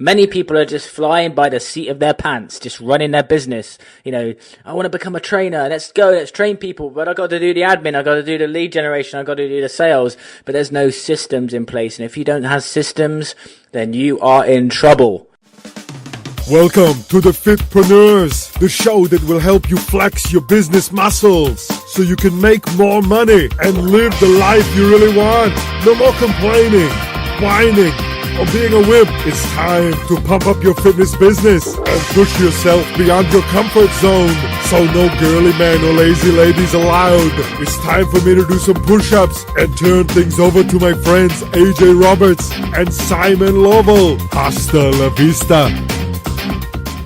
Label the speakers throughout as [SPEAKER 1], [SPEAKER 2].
[SPEAKER 1] many people are just flying by the seat of their pants, just running their business. I want to become a trainer. Let's go. Let's train people. But I got to do the admin. I got to do the lead generation. I got to do the sales. But there's no systems in place. And if you don't have systems, then you are in trouble.
[SPEAKER 2] Welcome to the Fitpreneurs, the show that will help you flex your business muscles so you can make more money and live the life you really want. No more complaining, whining, or being a wimp. It's time to pump up your fitness business and push yourself beyond your comfort zone. So no girly man or lazy ladies allowed. It's time for me to do some push-ups and turn things over to my friends AJ Roberts and Simon Lovell. Hasta la vista.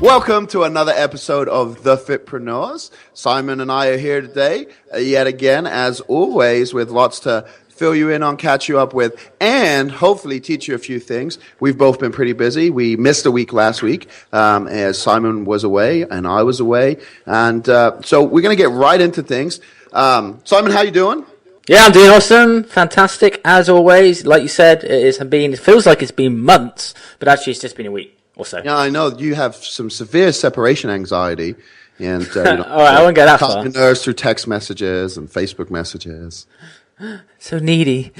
[SPEAKER 3] Welcome to another episode of The Fitpreneurs. Simon and I are here today, yet again, as always, with lots to fill you in on, catch you up with, and hopefully teach you a few things. We've both been pretty busy. We missed a week last week as Simon was away and I was away. And so we're going to get right into things. Simon, how you doing?
[SPEAKER 1] Yeah, I'm doing awesome. Fantastic, as always. Like you said, it feels like it's been months, but actually it's just been a week. Also.
[SPEAKER 3] Yeah, I know you have some severe separation anxiety, and
[SPEAKER 1] all right, I won't go that far.
[SPEAKER 3] Nerves through text messages and Facebook messages.
[SPEAKER 1] So needy.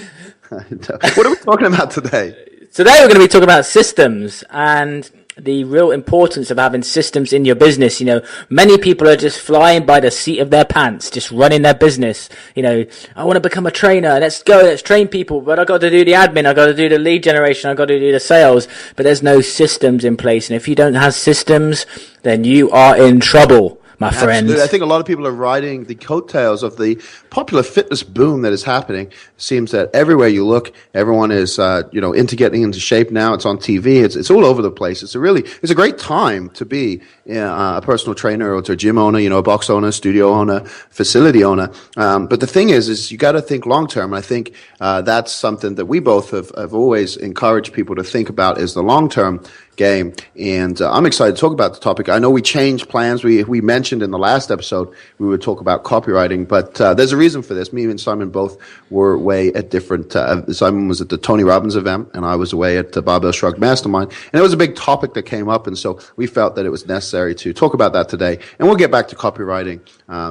[SPEAKER 3] What are we talking about today?
[SPEAKER 1] Today we're going to be talking about systems and the real importance of having systems in your business. Many people are just flying by the seat of their pants, just running their business. I want to become a trainer. Let's go. Let's train people. But I got to do the admin. I got to do the lead generation. I got to do the sales. But there's no systems in place. And if you don't have systems, then you are in trouble, my friends.
[SPEAKER 3] Absolutely. I think a lot of people are riding the coattails of the popular fitness boom that is happening. It seems that everywhere you look, everyone is, into getting into shape now. It's on TV. It's all over the place. It's a great time to be a personal trainer or to a gym owner, a box owner, studio owner, facility owner. But the thing is you got to think long term. I think that's something that we both have always encouraged people to think about is the long term game. And I'm excited to talk about the topic. I know we changed plans. We mentioned in the last episode we would talk about copywriting, but there's a reason for this. Me and Simon both were away at different Simon was at the Tony Robbins event and I was away at the Barbell Shrug Mastermind, and it was a big topic that came up, and so we felt that it was necessary to talk about that today, and we'll get back to copywriting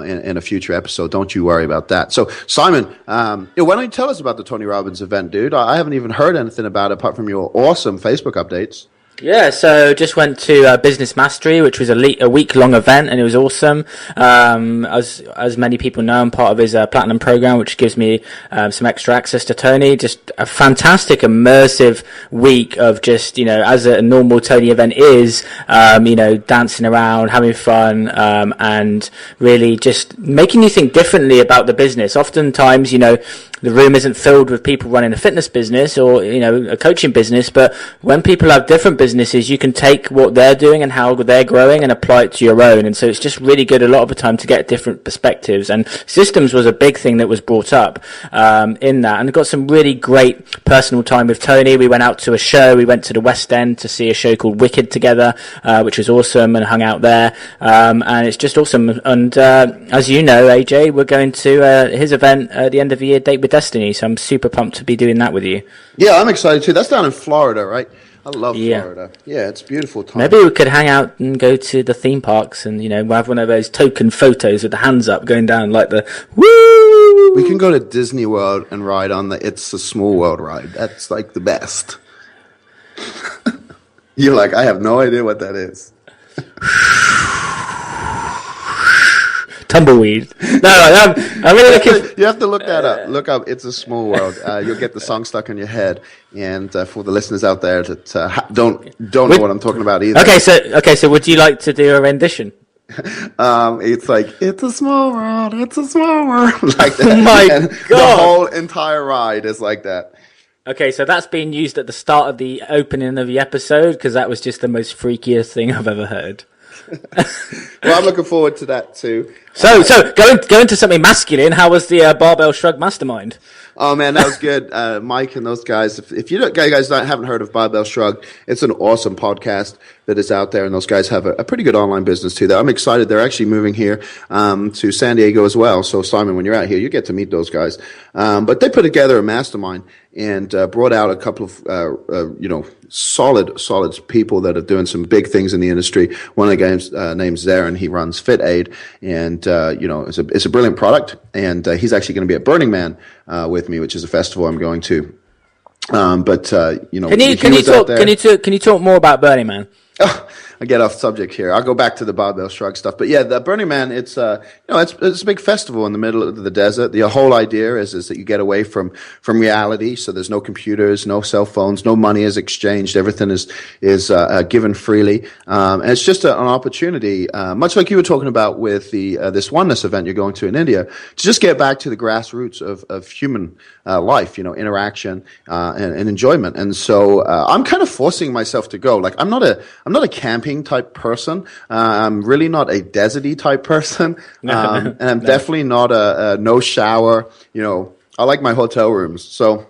[SPEAKER 3] in a future episode. Don't you worry about that. So Simon, why don't you tell us about the Tony Robbins event, dude? I haven't even heard anything about it apart from your awesome Facebook updates.
[SPEAKER 1] Yeah, so just went to Business Mastery, which was a week-long event, and it was awesome. As many people know, I'm part of his Platinum program, which gives me some extra access to Tony. Just a fantastic, immersive week of just, as a normal Tony event is, dancing around, having fun, and really just making you think differently about the business. Oftentimes, the room isn't filled with people running a fitness business or, a coaching business, but when people have different businesses, you can take what they're doing and how they're growing and apply it to your own. And so it's just really good a lot of the time to get different perspectives. And systems was a big thing that was brought up in that. And I got some really great personal time with Tony. We went out to a show. We went to the West End to see a show called Wicked together, which was awesome, and hung out there. And it's just awesome. And as you know, AJ, we're going to his event at the end of the year, Date with Destiny. So I'm super pumped to be doing that with you.
[SPEAKER 3] Yeah, I'm excited too. That's down in Florida, right? I love Florida. Yeah, it's a beautiful time.
[SPEAKER 1] Maybe we could hang out and go to the theme parks and, have one of those token photos with the hands up going down like the woo!
[SPEAKER 3] We can go to Disney World and ride on the It's a Small World ride. That's like the best. You're like, I have no idea what that is.
[SPEAKER 1] Tumbleweed. No, I'm really looking.
[SPEAKER 3] You have to look that up. Look up It's a Small World. You'll get the song stuck in your head. And for the listeners out there that don't know what I'm talking about either.
[SPEAKER 1] Okay, so would you like to do a rendition?
[SPEAKER 3] It's like, it's a small world, it's a small world. Like that.
[SPEAKER 1] Oh my
[SPEAKER 3] and
[SPEAKER 1] God.
[SPEAKER 3] The whole entire ride is like that.
[SPEAKER 1] Okay, so that's being used at the start of the opening of the episode because that was just the most freakiest thing I've ever heard.
[SPEAKER 3] Well, I'm looking forward to that too.
[SPEAKER 1] So going to something masculine. How was the Barbell Shrug Mastermind?
[SPEAKER 3] Oh man, that was good. Mike and those guys. If you guys haven't heard of Barbell Shrug, it's an awesome podcast that is out there, and those guys have a pretty good online business too. I'm excited. They're actually moving here to San Diego as well. So Simon, when you're out here, you get to meet those guys. But they put together a mastermind, and brought out a couple of solid people that are doing some big things in the industry. One of the guys named Zarin, he runs FitAid, and it's a brilliant product. And he's actually going to be at Burning Man with me, which is a festival I'm going to. Can
[SPEAKER 1] you talk more about Burning Man?
[SPEAKER 3] Oh, I get off subject here. I'll go back to the Barbell Shrug stuff. But yeah, the Burning Man, it's a big festival in the middle of the desert. The whole idea is that you get away from reality. So there's no computers, no cell phones, no money is exchanged. Everything is given freely. And it's just an opportunity, much like you were talking about with this oneness event you're going to in India, to just get back to the grassroots of human life, interaction and enjoyment. And so I'm kind of forcing myself to go. Like I'm not a camping type person. I'm really not a deserty type person. And I'm definitely not a no shower. I like my hotel rooms. So,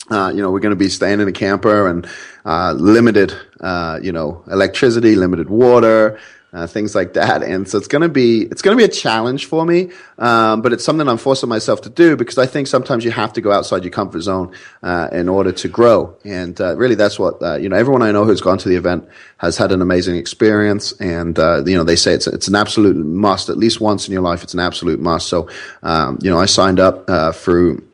[SPEAKER 3] we're going to be staying in a camper and limited, electricity, limited water, things like that. And so it's going to be a challenge for me. But it's something I'm forcing myself to do because I think sometimes you have to go outside your comfort zone, in order to grow. And, really that's what, everyone I know who's gone to the event has had an amazing experience. And, they say it's an absolute must, at least once in your life. It's an absolute must. So, I signed up, through,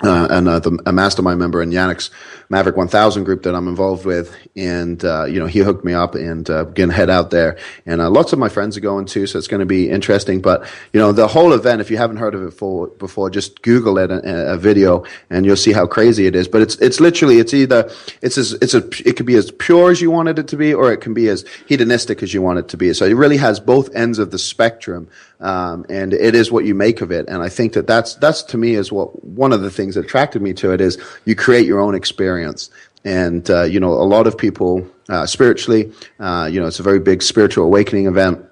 [SPEAKER 3] a Mastermind member in Yannick's Maverick 1000 group that I'm involved with, and he hooked me up, and going to head out there, and lots of my friends are going too, so it's going to be interesting. But the whole event, if you haven't heard of it before, just Google it, a video, and you'll see how crazy it is. But it's literally it could be as pure as you wanted it to be, or it can be as hedonistic as you want it to be. So it really has both ends of the spectrum. And it is what you make of it. And I think that's to me is one of the things that attracted me to it is you create your own experience. And, a lot of people, spiritually, it's a very big spiritual awakening event.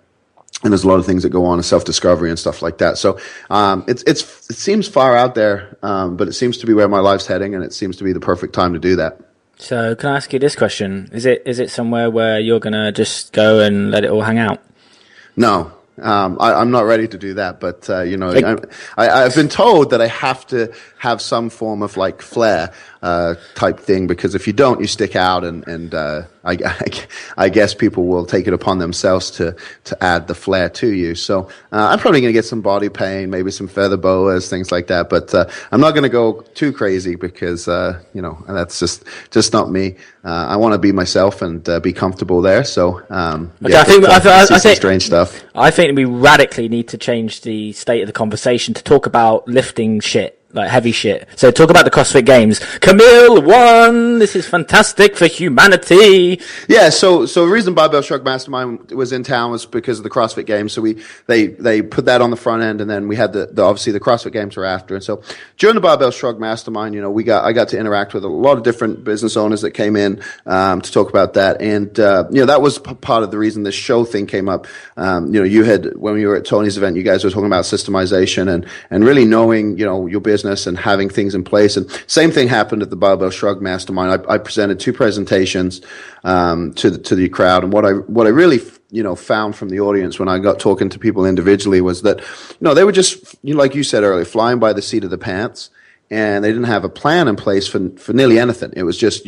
[SPEAKER 3] And there's a lot of things that go on in self-discovery and stuff like that. So, it seems far out there, but it seems to be where my life's heading, and it seems to be the perfect time to do that. So
[SPEAKER 1] can I ask you this question? Is it somewhere where you're going to just go and let it all hang out?
[SPEAKER 3] No. I'm not ready to do that, but I've been told that I have to have some form of like flair type thing, because if you don't, you stick out, and I guess people will take it upon themselves to add the flair to you. So I'm probably going to get some body paint, maybe some feather boas, things like that. But I'm not going to go too crazy because that's just not me. I want to be myself and be comfortable there. So I think strange stuff.
[SPEAKER 1] I think we radically need to change the state of the conversation to talk about lifting shit. Like heavy shit. So talk about the CrossFit Games. Camille won. This is fantastic for humanity.
[SPEAKER 3] Yeah. So the reason Barbell Shrug Mastermind was in town was because of the CrossFit Games. So they put that on the front end, and then we had the obviously the CrossFit Games were after. And so during the Barbell Shrug Mastermind, I got to interact with a lot of different business owners that came in to talk about that. And that was part of the reason this show thing came up. You had, when we were at Tony's event, you guys were talking about systemization and really knowing your business and having things in place. And same thing happened at the Barbell Shrug Mastermind. I presented 2 presentations to the crowd, and what I really found from the audience when I got talking to people individually was that they were just like you said earlier, flying by the seat of the pants, and they didn't have a plan in place for nearly anything. It was just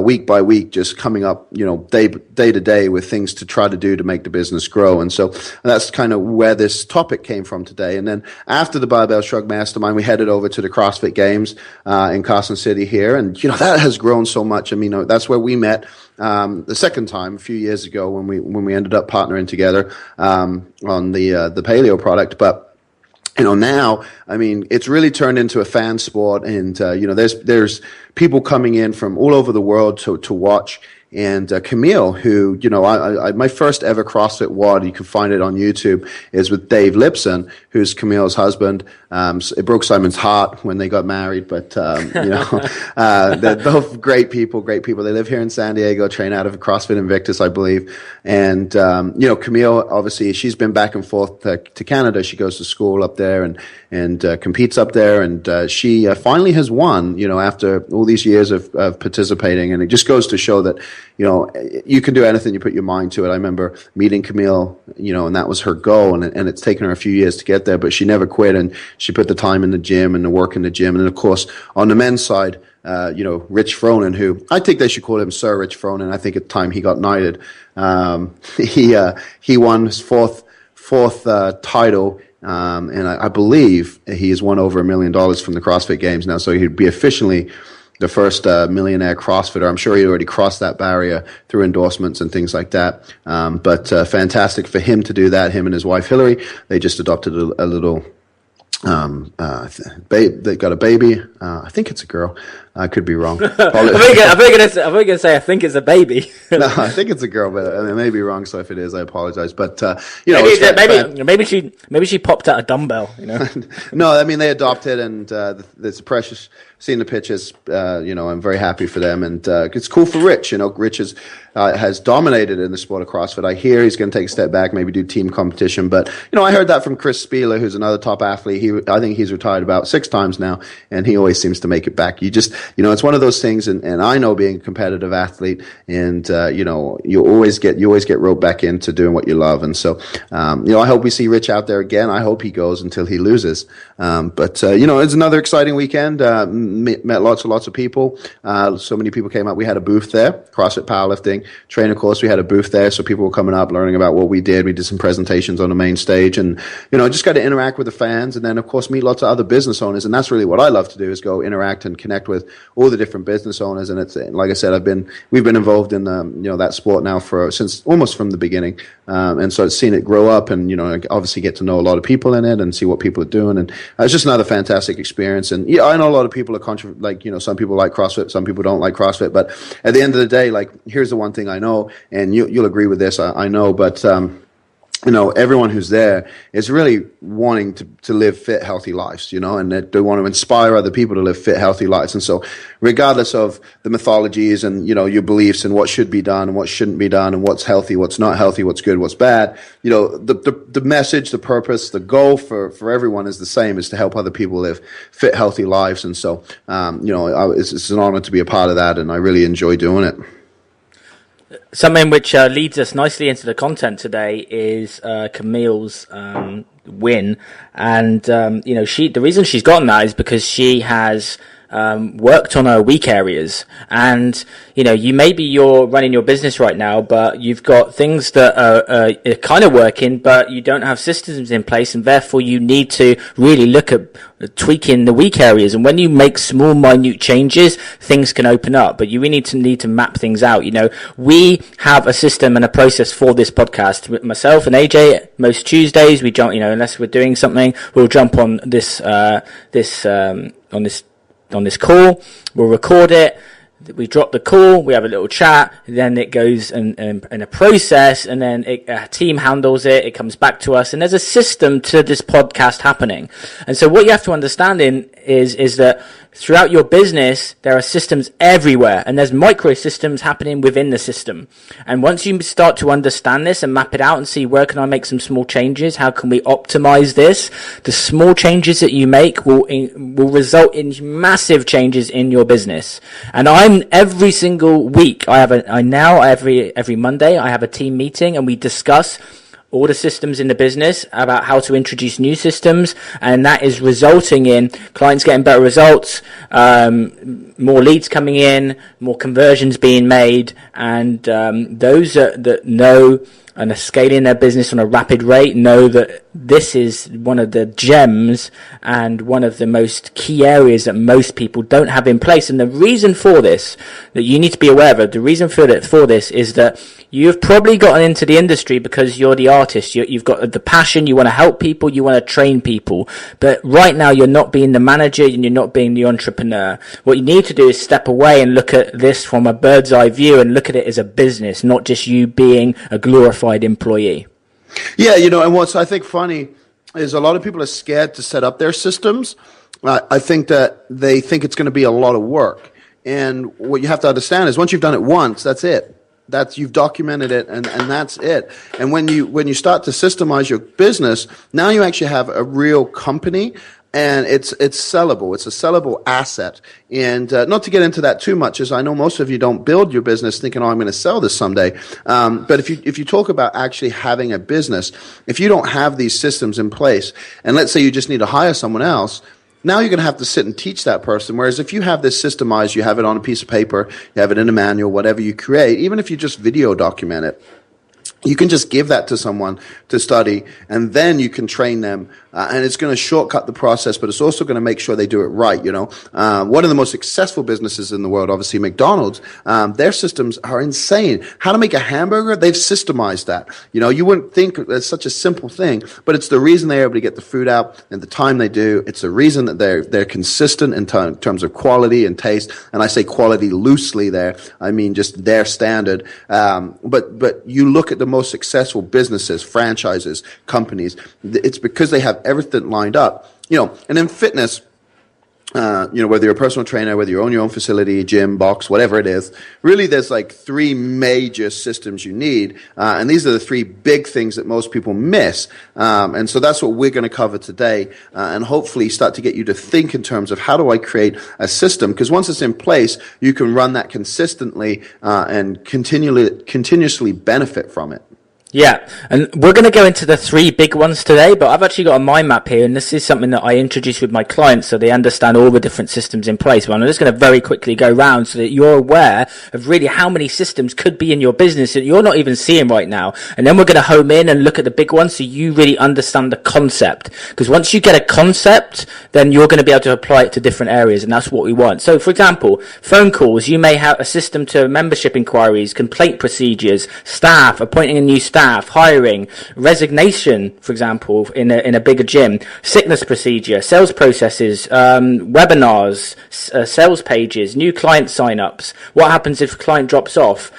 [SPEAKER 3] week by week, just coming up, day to day with things to try to do to make the business grow. And so that's kind of where this topic came from today. And then after the Barbell Shrug Mastermind, we headed over to the CrossFit Games in Carson City here. And, that has grown so much. I mean, that's where we met the second time a few years ago when we ended up partnering together on the paleo product. But now, I mean, it's really turned into a fan sport, and there's people coming in from all over the world to watch. And Camille, who my first ever CrossFit WOD, you can find it on YouTube, is with Dave Lipson, who's Camille's husband. It broke Simon's heart when they got married, but they're both great people. They live here in San Diego, train out of CrossFit Invictus, I believe. And Camille, obviously, she's been back and forth to Canada. She goes to school up there and competes up there, and she finally has won. After all these years of participating, and it just goes to show that you can do anything you put your mind to it. I remember meeting Camille, and that was her goal, and it's taken her a few years to get there, but she never quit, and she put the time in the gym and the work in the gym. And of course, on the men's side, Rich Fronin, who I think they should call him Sir Rich Fronin. I think at the time he got knighted. He won his fourth title. And I believe he has won over $1 million from the CrossFit Games now, so he'd be officially the first millionaire CrossFitter. I'm sure he already crossed that barrier through endorsements and things like that. But fantastic for him to do that. Him and his wife Hillary, they just adopted a little. They got a baby. I think it's a girl. I could be wrong.
[SPEAKER 1] I think going to say I think it's a baby.
[SPEAKER 3] No, I think it's a girl, but I may be wrong. So if it is, I apologize. But
[SPEAKER 1] maybe she popped out a dumbbell.
[SPEAKER 3] No, I mean they adopted, and it's precious. Seeing the pictures, I'm very happy for them, and it's cool for Rich. Rich has dominated in the sport of CrossFit. I hear he's going to take a step back, maybe do team competition. But I heard that from Chris Spieler, who's another top athlete. I think he's retired about 6 times now, and he always seems to make it back. It's one of those things, and I know being a competitive athlete, and you always get roped back into doing what you love. And so, I hope we see Rich out there again. I hope he goes until he loses. But it's another exciting weekend. Met lots of people. So many people came up. We had a booth there, CrossFit Powerlifting Trainer course. We had a booth there, so people were coming up, learning about what we did. We did some presentations on the main stage, and just got to interact with the fans, and then of course meet lots of other business owners. And that's really what I love to do, is go interact and connect with all the different business owners. And it's like I said, we've been involved in that sport now since almost from the beginning, and so I've seen it grow up, and obviously get to know a lot of people in it and see what people are doing, and it's just another fantastic experience. And I know a lot of people are some people like CrossFit, some people don't like CrossFit, but at the end of the day, here's the one thing I know, and you'll agree with this, I know, but everyone who's there is really wanting to live fit, healthy lives, and they want to inspire other people to live fit, healthy lives. And so regardless of the mythologies and, your beliefs and what should be done and what shouldn't be done and what's healthy, what's not healthy, what's good, what's bad, the message, the purpose, the goal for everyone is the same, is to help other people live fit, healthy lives. And so, it's an honor to be a part of that, and I really enjoy doing it.
[SPEAKER 1] Something which leads us nicely into the content today is Camille's win, and the reason she's gotten that is because she has worked on her weak areas. And you're running your business right now, but you've got things that are kind of working, but you don't have systems in place, and therefore you need to really look at tweaking the weak areas. And when you make small, minute changes, things can open up, but you really need to map things out. We have a system and a process for this podcast. With myself and AJ, most Tuesdays we jump, unless we're doing something, we'll jump on this call, we'll record it, we drop the call, we have a little chat, then it goes in a process, and then a team handles it, it comes back to us, and there's a system to this podcast happening. And so what you have to understand is that throughout your business, there are systems everywhere, and there's micro systems happening within the system. And once you start to understand this and map it out and see, where can I make some small changes? How can we optimize this? The small changes that you make will result in massive changes in your business. And every single week, every Monday, I have a team meeting, and we discuss all the systems in the business, about how to introduce new systems, and that is resulting in clients getting better results, more leads coming in, more conversions being made, and those that know and are scaling their business on a rapid rate know that this is one of the gems and one of the most key areas that most people don't have in place. And the reason for this, that you need to be aware of, the reason for this is that you've probably gotten into the industry because you're the artist. You've got the passion, you want to help people, you want to train people. But right now you're not being the manager and you're not being the entrepreneur. What you need to do is step away and look at this from a bird's eye view and look at it as a business, not just you being a glorified employee.
[SPEAKER 3] Yeah, and what's I think funny is a lot of people are scared to set up their systems. I think that they think it's going to be a lot of work. And what you have to understand is once you've done it once, that's it. You've documented it, and that's it. And when you start to systemize your business, now you actually have a real company and it's sellable. It's a sellable asset. And not to get into that too much, as I know most of you don't build your business thinking, oh, I'm going to sell this someday. But if you talk about actually having a business, if you don't have these systems in place, and let's say you just need to hire someone else, now you're going to have to sit and teach that person. Whereas if you have this systemized, you have it on a piece of paper, you have it in a manual, whatever you create, even if you just video document it, you can just give that to someone to study, and then you can train them, and it's going to shortcut the process, but it's also going to make sure they do it right, you know. One of the most successful businesses in the world, obviously McDonald's, their systems are insane. How to make a hamburger, they've systemized that. You know, you wouldn't think it's such a simple thing, but it's the reason they're able to get the food out in the time they do. It's the reason that they're consistent in terms of quality and taste, and I say quality loosely there. I mean just their standard. But you look at the most successful businesses, franchises, companies, it's because they have everything lined up, you know. And in fitness, you know, whether you're a personal trainer, whether you own your own facility, gym, box, whatever it is, really there's like three major systems you need, and these are the three big things that most people miss, and so that's what we're going to cover today, and hopefully start to get you to think in terms of how do I create a system, because once it's in place, you can run that consistently and continuously benefit from it.
[SPEAKER 1] Yeah, and we're going to go into the three big ones today, but I've actually got a mind map here, and this is something that I introduce with my clients so they understand all the different systems in place. But I'm just going to very quickly go round so that you're aware of really how many systems could be in your business that you're not even seeing right now. And then we're going to home in and look at the big ones so you really understand the concept. Because once you get a concept, then you're going to be able to apply it to different areas, and that's what we want. So, for example, phone calls, you may have a system to membership inquiries, complaint procedures, staff, appointing a new staff, hiring, resignation, for example, in a bigger gym, sickness procedure, sales processes, webinars, sales pages, new client sign-ups, what happens if a client drops off,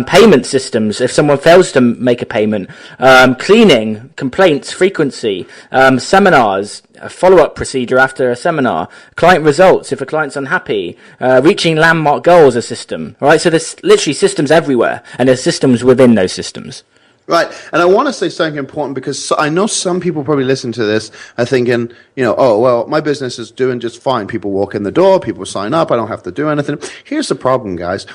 [SPEAKER 1] payment systems, if someone fails to make a payment, cleaning, complaints, frequency, seminars, a follow-up procedure after a seminar, client results if a client's unhappy, reaching landmark goals, a system. All right, so there's literally systems everywhere, and there's systems within those systems.
[SPEAKER 3] Right, and I want to say something important because I know some people probably listen to this are thinking, you know, oh, well, my business is doing just fine. People walk in the door, people sign up, I don't have to do anything. Here's the problem, guys.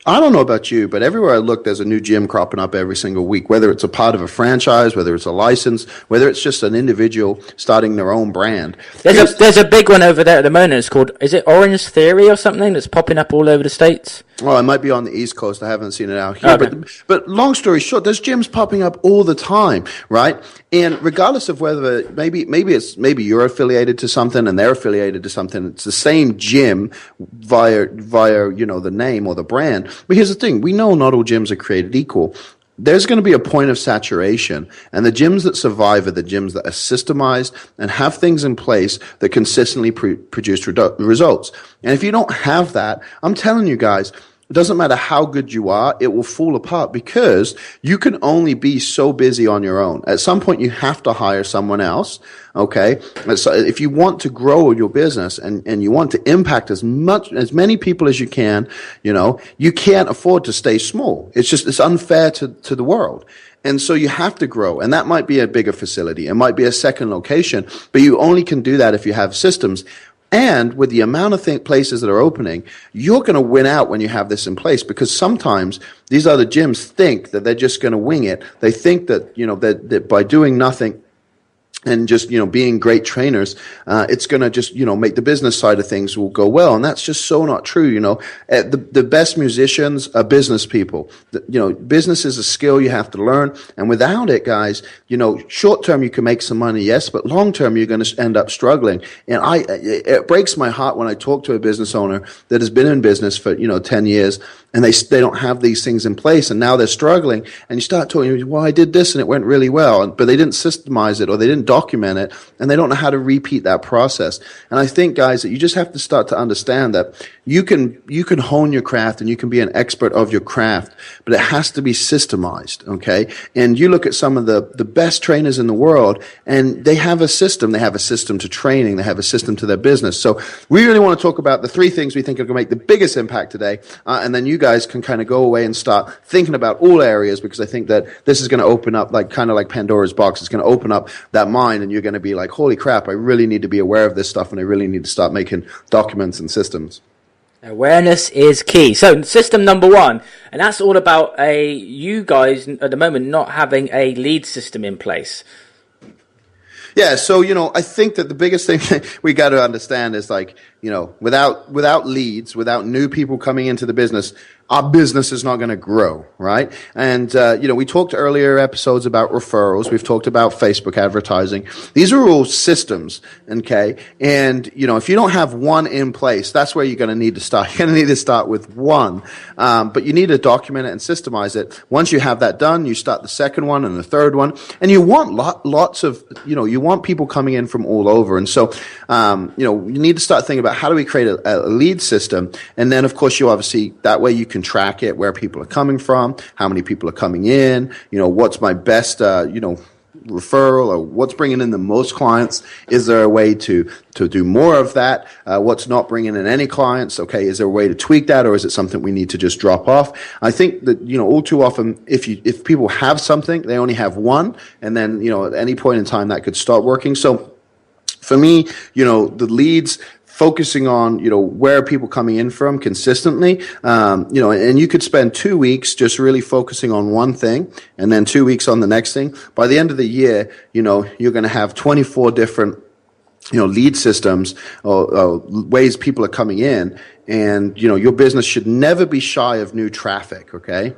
[SPEAKER 3] I don't know about you, but everywhere I look, there's a new gym cropping up every single week, whether it's a part of a franchise, whether it's a license, whether it's just an individual starting their own brand.
[SPEAKER 1] There's a big one over there at the moment. It's called, is it Orange Theory or something, that's popping up all over the States?
[SPEAKER 3] Oh, it might be on the East Coast. I haven't seen it out here.
[SPEAKER 1] Okay.
[SPEAKER 3] But long story short, there's gyms popping up all the time, right? And regardless of whether maybe you're affiliated to something and they're affiliated to something, it's the same gym via you know the name or the brand. But here's the thing: we know not all gyms are created equal. There's going to be a point of saturation, and the gyms that survive are the gyms that are systemized and have things in place that consistently produce results. And if you don't have that, I'm telling you guys, it doesn't matter how good you are, it will fall apart because you can only be so busy on your own. At some point, you have to hire someone else, okay? So if you want to grow your business and you want to impact as many people as you can, you know, you can't afford to stay small. It's unfair to the world. And so you have to grow, and that might be a bigger facility. It might be a second location, but you only can do that if you have systems. And with the amount of places that are opening, you're going to win out when you have this in place, because sometimes these other gyms think that they're just going to wing it. They think that, you know, that by doing nothing and just, you know, being great trainers, it's going to just, you know, make the business side of things will go well. And that's just so not true, you know. The best musicians are business people. You know, business is a skill you have to learn. And without it, guys, you know, short term you can make some money, yes, but long term you're going to end up struggling. And it breaks my heart when I talk to a business owner that has been in business for, you know, 10 years, and they don't have these things in place, and now they're struggling. And you start talking, well, I did this and it went really well, but they didn't systemize it or they didn't document it, and they don't know how to repeat that process. And I think, guys, that you just have to start to understand that you can hone your craft and you can be an expert of your craft, but it has to be systemized, okay? And you look at some of the best trainers in the world, and they have a system. They have a system to training. They have a system to their business. So we really want to talk about the three things we think are going to make the biggest impact today, and then you guys can kind of go away and start thinking about all areas, because I think that this is going to open up, like kind of like Pandora's box. It's going to open up that mind, and you're going to be like, holy crap, I really need to be aware of this stuff, and I really need to start making documents and systems.
[SPEAKER 1] Awareness is key. So system number one, and that's all about you guys at the moment not having a lead system in place.
[SPEAKER 3] Yeah, so, I think that the biggest thing we got to understand is, like, without leads, without new people coming into the business, our business is not going to grow, right? And, we talked earlier episodes about referrals. We've talked about Facebook advertising. These are all systems, okay? And, if you don't have one in place, that's where you're going to need to start. You're going to need to start with one. But you need to document it and systemize it. Once you have that done, you start the second one and the third one. And you want lots of, you want people coming in from all over. And so, you need to start thinking about how do we create a lead system. And then, of course, that way you can track it, where people are coming from, how many people are coming in, what's my best, referral, or what's bringing in the most clients. Is there a way to do more of that? What's not bringing in any clients? Okay, is there a way to tweak that, or is it something we need to just drop off? I think that, all too often, if people have something, they only have one, and then, at any point in time that could start working. So for me, the leads, focusing on, where are people coming in from consistently, and you could spend 2 weeks just really focusing on one thing, and then 2 weeks on the next thing. By the end of the year, you're going to have 24 different, lead systems or ways people are coming in, and, your business should never be shy of new traffic, okay?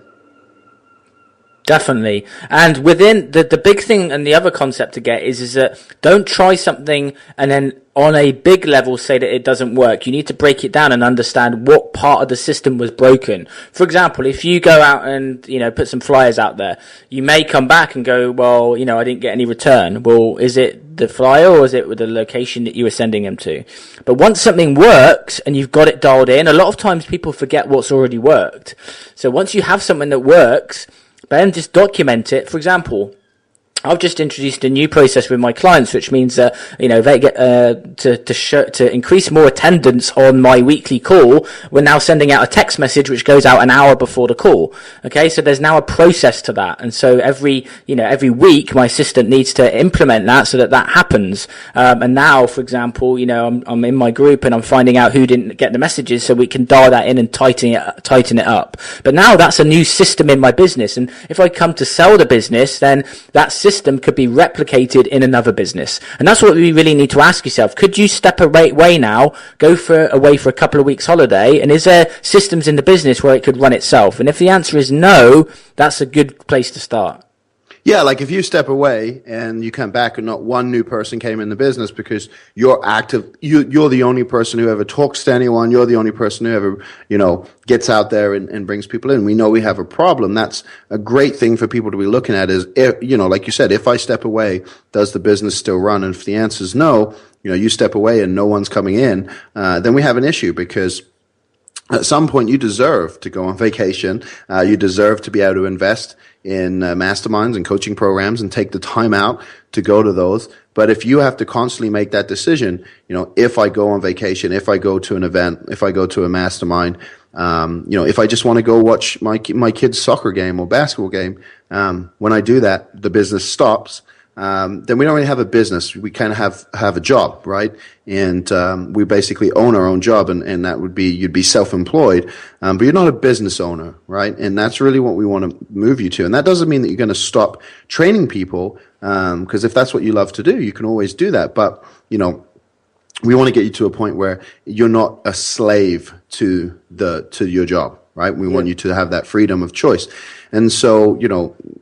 [SPEAKER 1] Definitely. And within the big thing, and the other concept to get is that don't try something and then on a big level say that it doesn't work. You need to break it down and understand what part of the system was broken. For example, if you go out and, put some flyers out there, you may come back and go, well, I didn't get any return. Well, is it the flyer, or is it with the location that you were sending them to? But once something works and you've got it dialed in, a lot of times people forget what's already worked. So once you have something that works, then just document it. For example, I've just introduced a new process with my clients, which means that, they get, to increase more attendance on my weekly call. We're now sending out a text message which goes out an hour before the call. Okay. So there's now a process to that. And so every week my assistant needs to implement that so that happens. And now, for example, I'm in my group and I'm finding out who didn't get the messages, so we can dial that in and tighten it up. But now that's a new system in my business. And if I come to sell the business, then that system could be replicated in another business. And that's what we really need to ask yourself. Could you step away now, go away for a couple of weeks holiday, and is there systems in the business where it could run itself? And if the answer is no, that's a good place to start.
[SPEAKER 3] Yeah, like if you step away and you come back and not one new person came in the business because you're active, you're the only person who ever talks to anyone, you're the only person who ever, gets out there and brings people in. We know we have a problem. That's a great thing for people to be looking at is, if, like you said, if I step away, does the business still run? And if the answer is no, you step away and no one's coming in, then we have an issue, because at some point you deserve to go on vacation. You deserve to be able to invest in masterminds and coaching programs and take the time out to go to those. But if you have to constantly make that decision, if I go on vacation, if I go to an event, if I go to a mastermind, if I just want to go watch my kid's soccer game or basketball game, when I do that, the business stops. Then we don't really have a business. We kind of have a job, right? And we basically own our own job, and that would be, you'd be self-employed, but you're not a business owner, right? And that's really what we want to move you to. And that doesn't mean that you're going to stop training people, because if that's what you love to do, you can always do that. But, we want to get you to a point where you're not a slave to your job, right? We want you to have that freedom of choice. And so,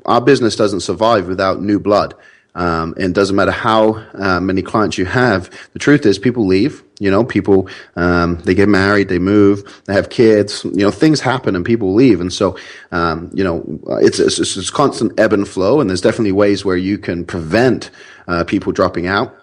[SPEAKER 3] our business doesn't survive without new blood. And it doesn't matter how many clients you have. The truth is, people leave. People they get married, they move, they have kids. Things happen and people leave. And so, it's constant ebb and flow. And there's definitely ways where you can prevent people dropping out.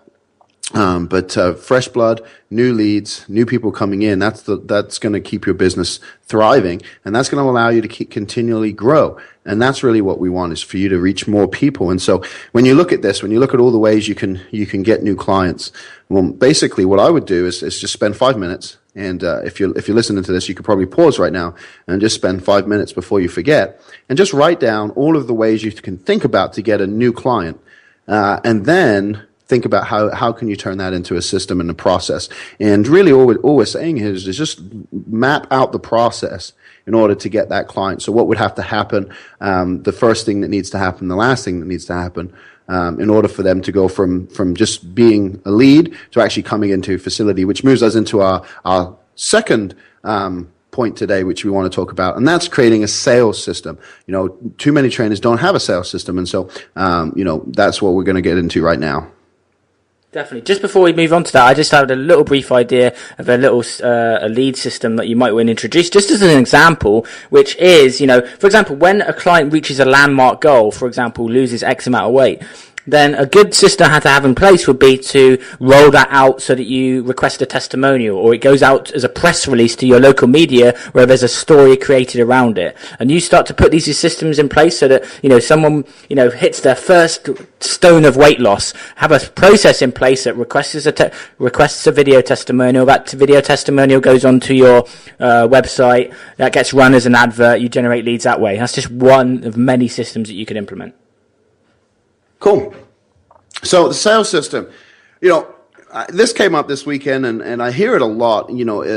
[SPEAKER 3] But fresh blood, new leads, new people coming in, that's going to keep your business thriving, and that's going to allow you to continually grow. And that's really what we want, is for you to reach more people. And so when you look at this, when you look at all the ways you can get new clients, well, basically what I would do is just spend 5 minutes. And if you're listening to this, you could probably pause right now and just spend 5 minutes before you forget, and just write down all of the ways you can think about to get a new client, and then think about how can you turn that into a system and a process. And really all we're saying here is just map out the process in order to get that client. So what would have to happen, the first thing that needs to happen, the last thing that needs to happen, in order for them to go from just being a lead to actually coming into a facility, which moves us into our second point today, which we want to talk about, and that's creating a sales system. Too many trainers don't have a sales system, and so that's what we're going to get into right now.
[SPEAKER 1] Definitely. Just before we move on to that, I just had a little brief idea of a little a lead system that you might want to introduce, just as an example, which is, for example, when a client reaches a landmark goal, for example, loses X amount of weight, then a good system to have in place would be to roll that out so that you request a testimonial, or it goes out as a press release to your local media where there's a story created around it. And you start to put these systems in place so that, someone, hits their first stone of weight loss, have a process in place that requests a video testimonial. That video testimonial goes onto your website, that gets run as an advert, you generate leads that way. That's just one of many systems that you could implement.
[SPEAKER 3] Cool. So the sales system, this came up this weekend, and I hear it a lot. A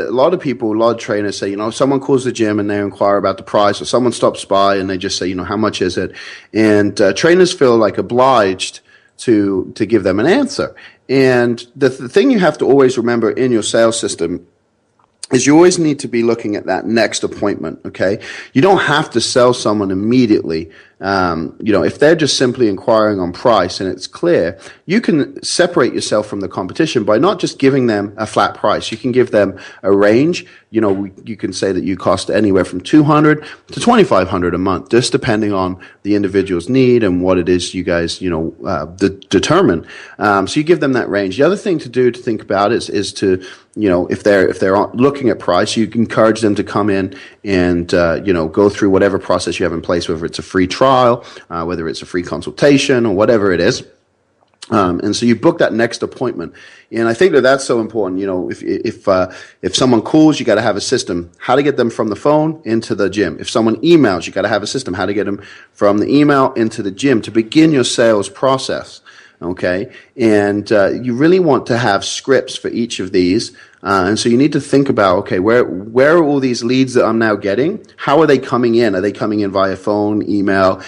[SPEAKER 3] lot of people, a lot of trainers say, someone calls the gym and they inquire about the price, or someone stops by and they just say, how much is it? And trainers feel like obliged to give them an answer. And the thing you have to always remember in your sales system is you always need to be looking at that next appointment, okay? You don't have to sell someone immediately. If they're just simply inquiring on price and it's clear, you can separate yourself from the competition by not just giving them a flat price. You can give them a range. You can say that you cost anywhere from $200 to $2,500 a month, just depending on the individual's need and what it is you guys, determine. So you give them that range. The other thing to think about is to, if they're looking at price, you can encourage them to come in and, go through whatever process you have in place, whether it's a free trial, whether it's a free consultation or whatever it is. And so you book that next appointment. And I think that's so important. If someone calls, you got to have a system how to get them from the phone into the gym. If someone emails, you got to have a system how to get them from the email into the gym to begin your sales process. Okay. And, you really want to have scripts for each of these. And so you need to think about, okay, where are all these leads that I'm now getting? How are they coming in? Are they coming in via phone, email,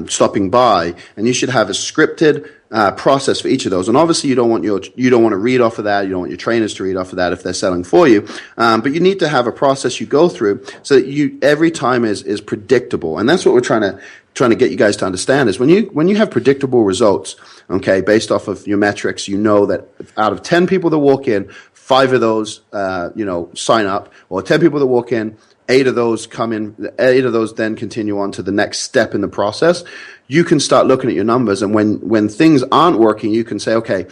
[SPEAKER 3] stopping by? And you should have a scripted process for each of those. And obviously you don't want to read off of that. You don't want your trainers to read off of that if they're selling for you. But you need to have a process you go through so that every time is predictable. And that's what we're trying to get you guys to understand is when you have predictable results, okay, based off of your metrics, that out of 10 people that walk in, 5 of those, sign up, or 10 people that walk in, 8 of those come in, 8 of those then continue on to the next step in the process. You can start looking at your numbers, and when things aren't working, you can say, okay,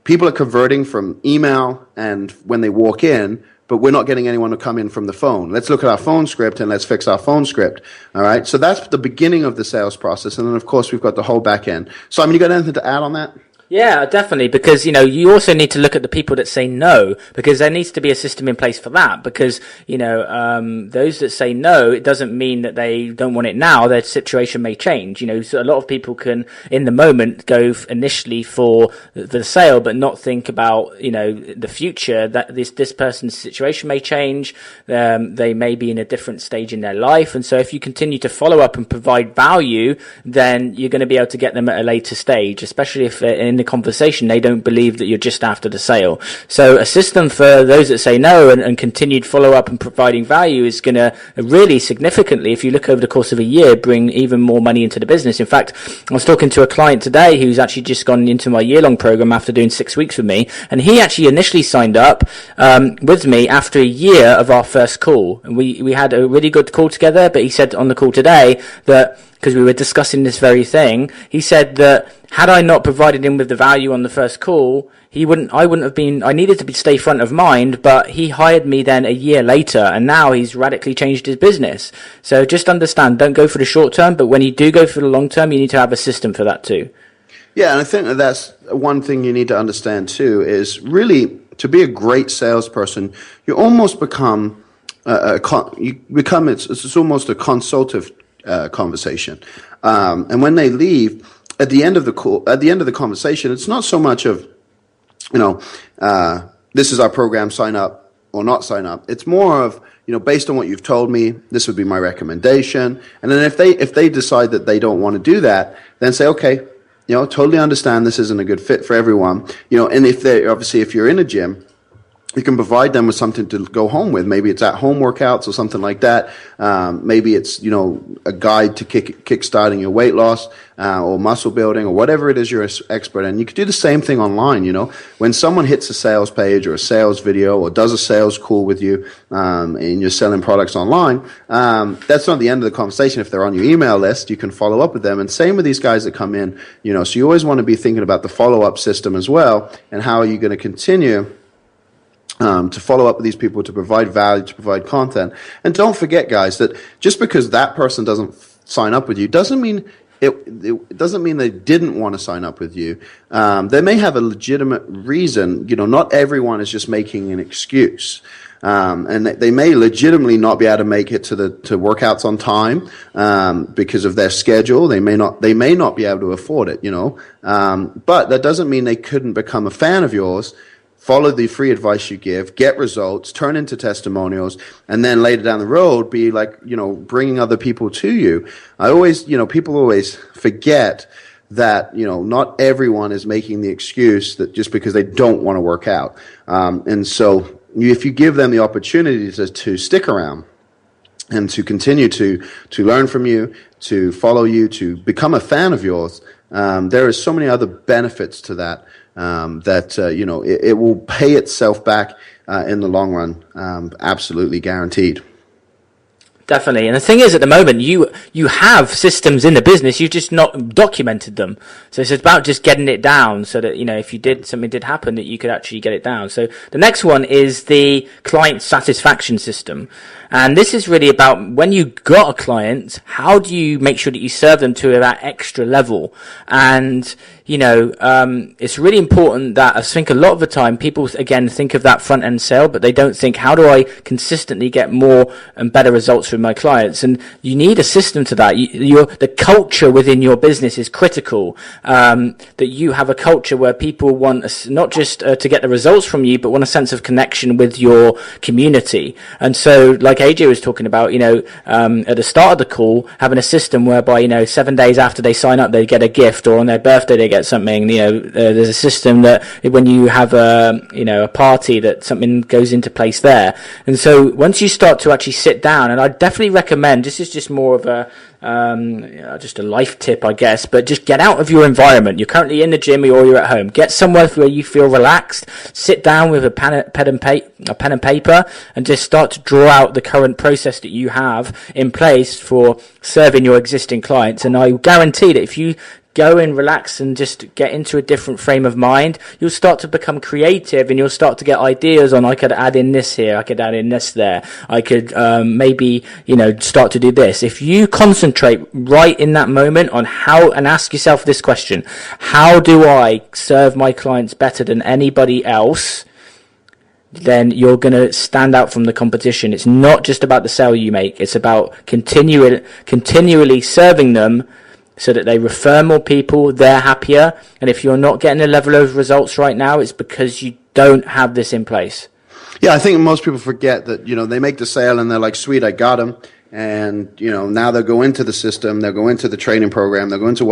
[SPEAKER 3] people are converting from email and when they walk in, but we're not getting anyone to come in from the phone. Let's look at our phone script and let's fix our phone script. All right. So that's the beginning of the sales process. And then, of course, we've got the whole back end. Simon, you got anything to add on that?
[SPEAKER 1] Yeah, definitely, because, you also need to look at the people that say no, because there needs to be a system in place for that, because, those that say no, it doesn't mean that they don't want it now. Their situation may change, so a lot of people can, in the moment, go initially for the sale, but not think about, the future, that this person's situation may change. They may be in a different stage in their life. And so if you continue to follow up and provide value, then you're going to be able to get them at a later stage, especially if in the conversation they don't believe that you're just after the sale. So a system for those that say no and continued follow-up and providing value is going to really significantly, if you look over the course of a year, bring even more money into the business. In fact, I was talking to a client today who's actually just gone into my year-long program after doing 6 weeks with me, and he actually initially signed up with me after a year of our first call. And we had a really good call together, but he said on the call today that, because we were discussing this very thing, he said that had I not provided him with the value on the first call, I needed to stay front of mind, but he hired me then a year later, and now he's radically changed his business. So just understand, don't go for the short term, but when you do go for the long term, you need to have a system for that too.
[SPEAKER 3] Yeah, and I think that's one thing you need to understand too, is really to be a great salesperson, you almost become it's almost a consultative conversation. And when they leave, at the end of the conversation, it's not so much of, this is our program, sign up or not sign up. It's more of, based on what you've told me, this would be my recommendation. And then if they decide that they don't want to do that, then say, okay, totally understand this isn't a good fit for everyone. And if you're in a gym, you can provide them with something to go home with. Maybe it's at-home workouts or something like that. Maybe it's, a guide to kickstarting your weight loss or muscle building or whatever it is you're an expert in. You could do the same thing online, When someone hits a sales page or a sales video or does a sales call with you and you're selling products online, that's not the end of the conversation. If they're on your email list, you can follow up with them. And same with these guys that come in, so you always want to be thinking about the follow-up system as well, and how are you going to continue to follow up with these people, to provide value, to provide content. And don't forget, guys, that just because that person doesn't sign up with you doesn't mean it doesn't mean they didn't want to sign up with you. They may have a legitimate reason. Not everyone is just making an excuse. And they may legitimately not be able to make it to workouts on time because of their schedule. They may not be able to afford it. But that doesn't mean they couldn't become a fan of yours. Follow the free advice you give, get results, turn into testimonials, and then later down the road be like, bringing other people to you. People always forget that, not everyone is making the excuse that just because they don't want to work out. And so if you give them the opportunity to stick around and to continue to learn from you, to follow you, to become a fan of yours, there are so many other benefits to that. It will pay itself back in the long run, absolutely guaranteed.
[SPEAKER 1] Definitely. And the thing is, at the moment, you have systems in the business, you've just not documented them. So it's about just getting it down so that, if something did happen, that you could actually get it down. So the next one is the client satisfaction system. And this is really about when you got a client, how do you make sure that you serve them to that extra level? And, it's really important that I think a lot of the time people, again, think of that front end sale, but they don't think, how do I consistently get more and better results from my clients? And you need a system to that. The culture within your business is critical. That you have a culture where people want not just to get the results from you, but want a sense of connection with your community. And so, like AJ was talking about, at the start of the call, having a system whereby, 7 days after they sign up, they get a gift, or on their birthday they get something. There's a system that when you have a party, that something goes into place there. And so once you start to actually sit down, and I definitely recommend, this is just more of a just a life tip, I guess, but just get out of your environment. You're currently in the gym or you're at home. Get somewhere where you feel relaxed. Sit down with a pen and paper, and just start to draw out the current process that you have in place for serving your existing clients. And I guarantee that if you go and relax and just get into a different frame of mind, you'll start to become creative, and you'll start to get ideas on, I could add in this here, I could add in this there, I could maybe start to do this. If you concentrate right in that moment on how, and ask yourself this question, how do I serve my clients better than anybody else, then you're going to stand out from the competition. It's not just about the sale you make, it's about continually serving them so that they refer more people, they're happier. And if you're not getting the level of results right now, it's because you don't have this in place.
[SPEAKER 3] Yeah, I think most people forget that, they make the sale and they're like, sweet, I got them. And, now they'll go into the system, they'll go into the training program, they'll go into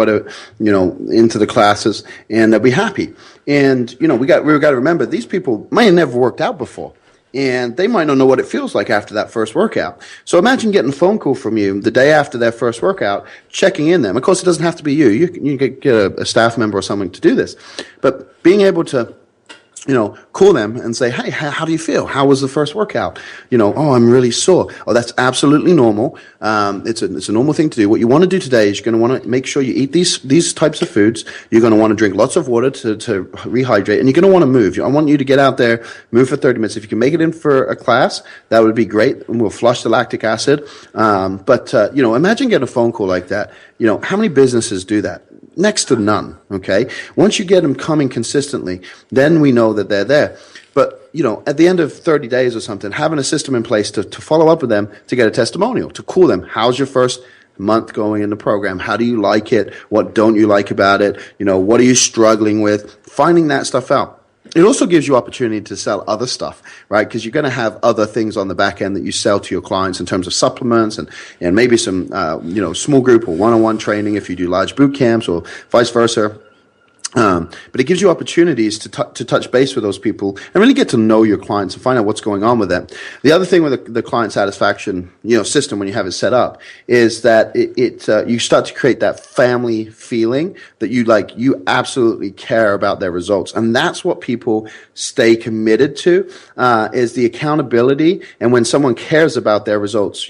[SPEAKER 3] into the classes, and they'll be happy. And, we got to remember, these people might have never worked out before. And they might not know what it feels like after that first workout. So imagine getting a phone call from you the day after their first workout, checking in them. Of course, it doesn't have to be you. You can get a staff member or someone to do this. But being able to call them and say, hey, how do you feel? How was the first workout? Oh, I'm really sore. Oh, that's absolutely normal. It's a normal thing to do. What you want to do today is you're going to want to make sure you eat these types of foods. You're going to want to drink lots of water to rehydrate, and you're going to want to move. I want you to get out there, move for 30 minutes. If you can make it in for a class, that would be great, and we'll flush the lactic acid. But imagine getting a phone call like that. How many businesses do that? Next to none, okay? Once you get them coming consistently, then we know that they're there. But, at the end of 30 days or something, having a system in place to follow up with them, to get a testimonial, to call them. How's your first month going in the program? How do you like it? What don't you like about it? What are you struggling with? Finding that stuff out. It also gives you opportunity to sell other stuff, right? Because you're going to have other things on the back end that you sell to your clients in terms of supplements and maybe some, small group or one-on-one training if you do large boot camps or vice versa. But it gives you opportunities to touch base with those people and really get to know your clients and find out what's going on with them. The other thing with the client satisfaction, system when you have it set up is that you start to create that family feeling that you absolutely care about their results. And that's what people stay committed to, is the accountability. And when someone cares about their results,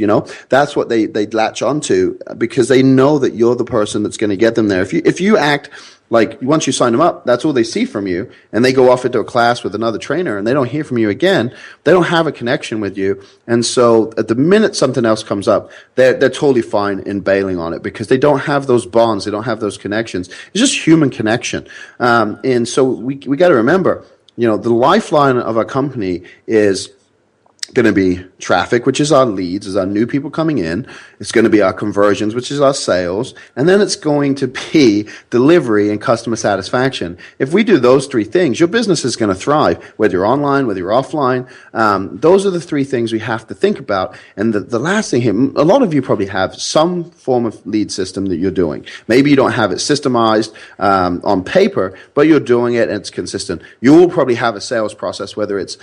[SPEAKER 3] that's what they latch onto, because they know that you're the person that's going to get them there. If you act like once you sign them up, that's all they see from you, and they go off into a class with another trainer and they don't hear from you again, they don't have a connection with you. And so at the minute something else comes up, they're totally fine in bailing on it, because they don't have those bonds, they don't have those connections. It's just human connection. And so we got to remember, the lifeline of our company is going to be traffic, which is our leads, is our new people coming in. It's going to be our conversions, which is our sales. And then it's going to be delivery and customer satisfaction. If we do those three things, your business is going to thrive, whether you're online, whether you're offline. Those are the three things we have to think about. And the last thing here, a lot of you probably have some form of lead system that you're doing. Maybe you don't have it systemized on paper, but you're doing it and it's consistent. You will probably have a sales process, whether it's,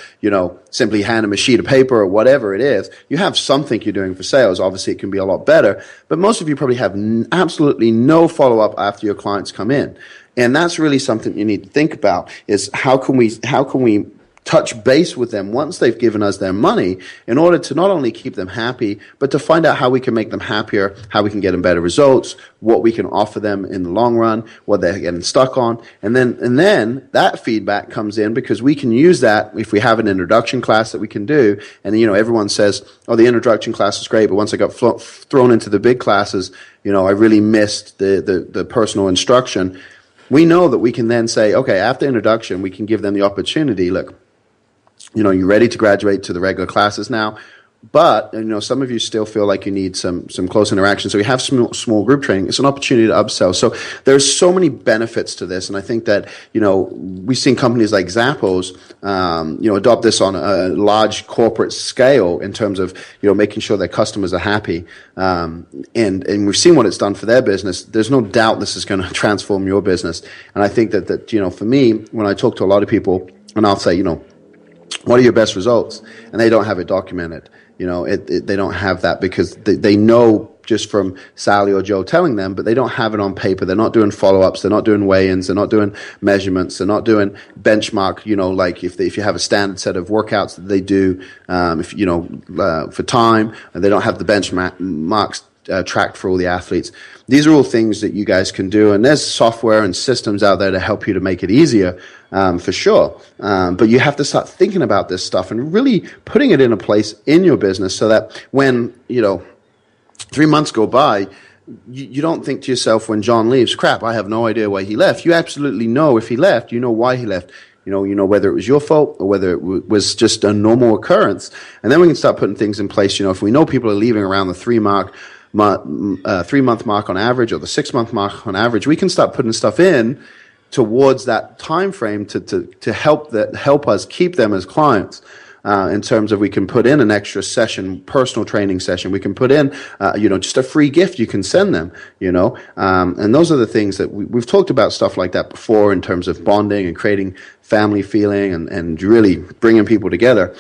[SPEAKER 3] simply hand them a sheet of paper or whatever it is. You have something you're doing for sales. Obviously, it can be a lot better, but most of you probably have absolutely no follow-up after your clients come in. And that's really something you need to think about, is how can we touch base with them once they've given us their money, in order to not only keep them happy, but to find out how we can make them happier, how we can get them better results, what we can offer them in the long run, what they're getting stuck on. And then that feedback comes in, because we can use that if we have an introduction class that we can do. And, everyone says, oh, the introduction class is great, but once I got thrown into the big classes, I really missed the personal instruction. We know that we can then say, okay, after introduction, we can give them the opportunity, look, you're ready to graduate to the regular classes now, but some of you still feel like you need some close interaction. So we have small group training. It's an opportunity to upsell. So there's so many benefits to this, and I think that we've seen companies like Zappos adopt this on a large corporate scale in terms of making sure their customers are happy, and we've seen what it's done for their business. There's no doubt this is going to transform your business. And I think that for me, when I talk to a lot of people, and I'll say what are your best results? And they don't have it documented. They don't have that, because they know just from Sally or Joe telling them, but they don't have it on paper. They're not doing follow-ups. They're not doing weigh-ins. They're not doing measurements. They're not doing benchmark, like if you have a standard set of workouts that they do, for time, and they don't have the benchmarks tracked for all the athletes. These are all things that you guys can do, and there's software and systems out there to help you to make it easier, for sure. But you have to start thinking about this stuff and really putting it in a place in your business, so that when 3 months go by, you don't think to yourself when John leaves, crap, I have no idea why he left. You absolutely know if he left, why he left. Whether it was your fault or whether it was just a normal occurrence. And then we can start putting things in place. If we know people are leaving around the 3 month mark on average, or the 6 month mark on average, we can start putting stuff in towards that time frame to help us keep them as clients. In terms of, we can put in an extra session, personal training session. We can put in, just a free gift you can send them, and those are the things that we've talked about, stuff like that before, in terms of bonding and creating family feeling and really bringing people together.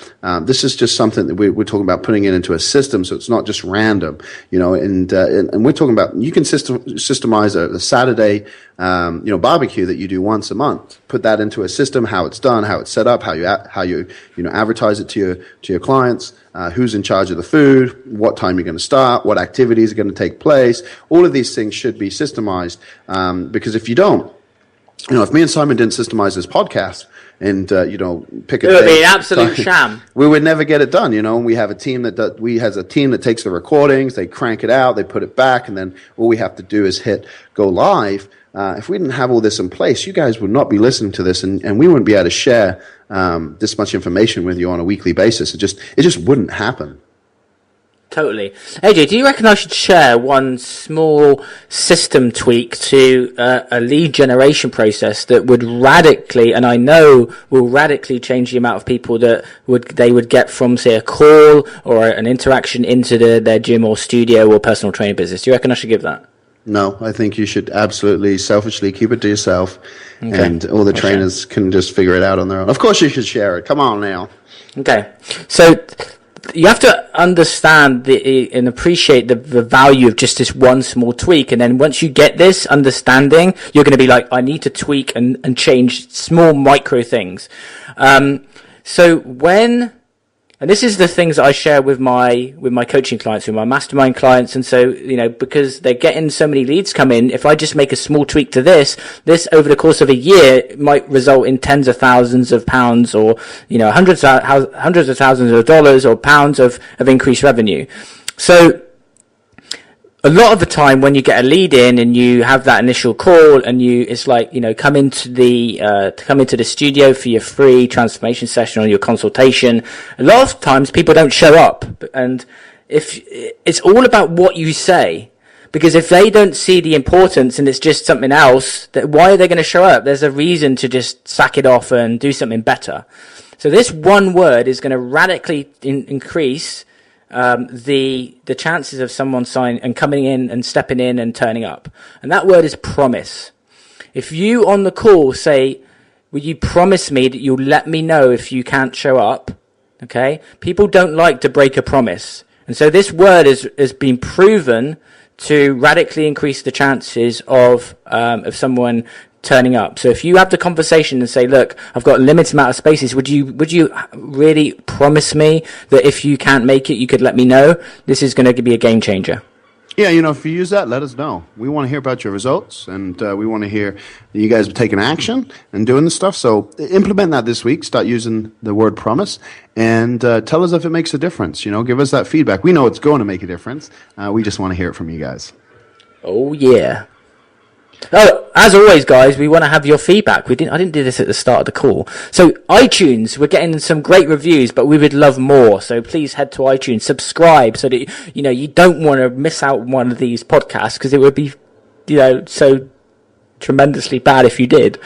[SPEAKER 3] This is just something that we're talking about putting it into a system, so it's not just random, and we're talking about, you can systemize a Saturday, barbecue that you do once a month. Put that into a system, how it's done, how it's set up, how you advertise it to your clients, who's in charge of the food, what time you're going to start, what activities are going to take place. All of these things should be systemized, because if you don't, if me and Simon didn't systemize this podcast and, pick a day,
[SPEAKER 1] it would be an absolute sham.
[SPEAKER 3] We would never get it done, and we have a team that takes the recordings, they crank it out, they put it back, and then all we have to do is hit go live. If we didn't have all this in place, you guys would not be listening to this, and we wouldn't be able to share this much information with you on a weekly basis. It just wouldn't happen.
[SPEAKER 1] Totally. AJ, do you reckon I should share one small system tweak to a lead generation process that would radically, and I know will radically change the amount of people that they would get from, say, a call or an interaction into their gym or studio or personal training business? Do you reckon I should give that?
[SPEAKER 3] No, I think you should absolutely selfishly keep it to yourself, and all the trainers can just figure it out on their own. Of course you should share it. Come on now.
[SPEAKER 1] Okay. So you have to understand and appreciate the value of just this one small tweak. And then once you get this understanding, you're going to be like, I need to tweak and change small micro things. And this is the things that I share with my coaching clients, with my mastermind clients. And so, because they're getting so many leads come in, if I just make a small tweak to this over the course of a year might result in tens of thousands of pounds, or, hundreds of thousands of dollars or pounds of increased revenue. So a lot of the time when you get a lead in and you have that initial call and it's like, come into the studio for your free transformation session or your consultation, a lot of times people don't show up. And if it's all about what you say, because if they don't see the importance and it's just something else, why are they going to show up? There's a reason to just sack it off and do something better. So this one word is going to radically increase the chances of someone coming in and stepping in and turning up. And that word is promise. If you on the call say, will you promise me that you'll let me know if you can't show up? Okay. People don't like to break a promise. And so this word has been proven to radically increase the chances of someone turning up. So if you have the conversation and say, look, I've got a limited amount of spaces, would you really promise me that if you can't make it, you could let me know? This is going to be a game changer.
[SPEAKER 3] Yeah, if you use that, let us know. We want to hear about your results, and we want to hear that you guys are taking action and doing the stuff. So implement that this week. Start using the word promise, and tell us if it makes a difference. Give us that feedback. We know it's going to make a difference. We just want to hear it from you guys.
[SPEAKER 1] Oh, yeah. Oh, as always, guys, we want to have your feedback. I didn't do this at the start of the call. So iTunes, we're getting some great reviews, but we would love more. So please head to iTunes, subscribe, so that you don't want to miss out on one of these podcasts, because it would be so tremendously bad if you did.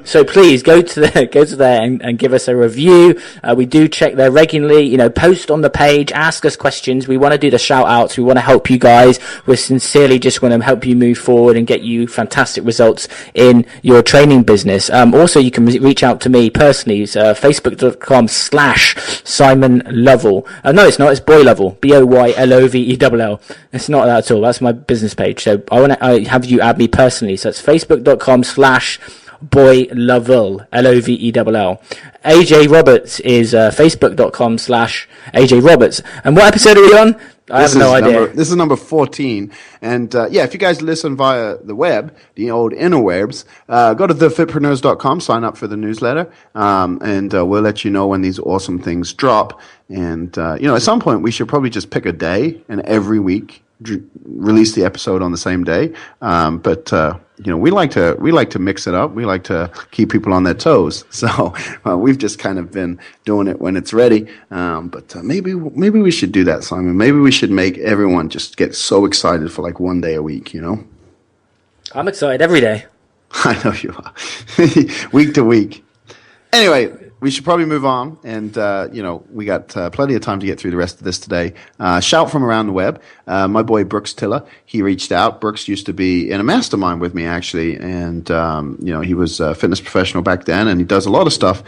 [SPEAKER 1] So please go to there and give us a review. We do check there regularly. Post on the page, ask us questions. We want to do the shout outs. We want to help you guys. We sincerely just want to help you move forward and get you fantastic results in your training business. Also, you can reach out to me personally. It's facebook.com/Simon Lovell. No, it's not. It's Boy Lovell. BoyLovell. It's not that at all. That's my business page. So I have you add me personally. So it's facebook.com/Boy Lovell, Lovell. AJ Roberts is facebook.com/AJ Roberts. And what episode are we on? I have no idea.
[SPEAKER 3] This is number 14. And if you guys listen via the web, the old interwebs, go to thefitpreneurs.com, sign up for the newsletter, and we'll let you know when these awesome things drop. And, at some point we should probably just pick a day and every week release the episode on the same day. But we like to mix it up. We like to keep people on their toes. So we've just kind of been doing it when it's ready. But maybe we should do that, Simon. Maybe we should make everyone just get so excited for like one day a week.
[SPEAKER 1] I'm excited every day.
[SPEAKER 3] I know you are. Week to week. Anyway, we should probably move on, and we got plenty of time to get through the rest of this today. Shout from around the web. My boy Brooks Tiller, he reached out. Brooks used to be in a mastermind with me actually, and he was a fitness professional back then, and he does a lot of stuff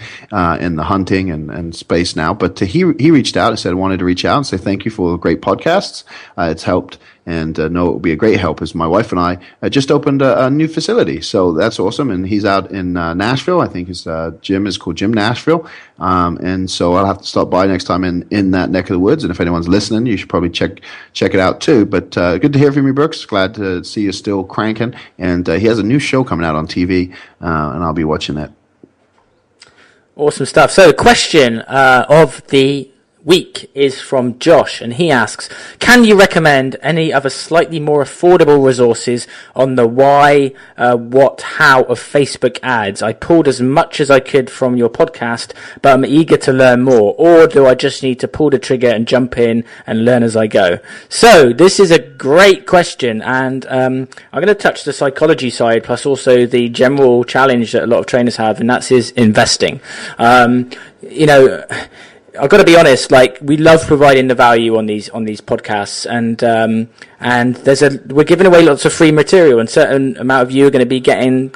[SPEAKER 3] in the hunting and space now. But he reached out and said I wanted to reach out and say thank you for great podcasts. It's helped. And know it will be a great help as my wife and I just opened a new facility. So that's awesome. And he's out in Nashville. I think his gym is called Gym Nashville. And so I'll have to stop by next time in that neck of the woods. And if anyone's listening, you should probably check it out too. But good to hear from you, Brooks. Glad to see you still cranking. And he has a new show coming out on TV, and I'll be watching that.
[SPEAKER 1] Awesome stuff. So the question of the week is from Josh, and he asks, can you recommend any other slightly more affordable resources on the why, what, how of Facebook ads? I pulled as much as I could from your podcast, but I'm eager to learn more. Or do I just need to pull the trigger and jump in and learn as I go? So this is a great question, and I'm going to touch the psychology side plus also the general challenge that a lot of trainers have, and that's investing. I've got to be honest, we love providing the value on these podcasts, and we're giving away lots of free material, and certain amount of you are going to be getting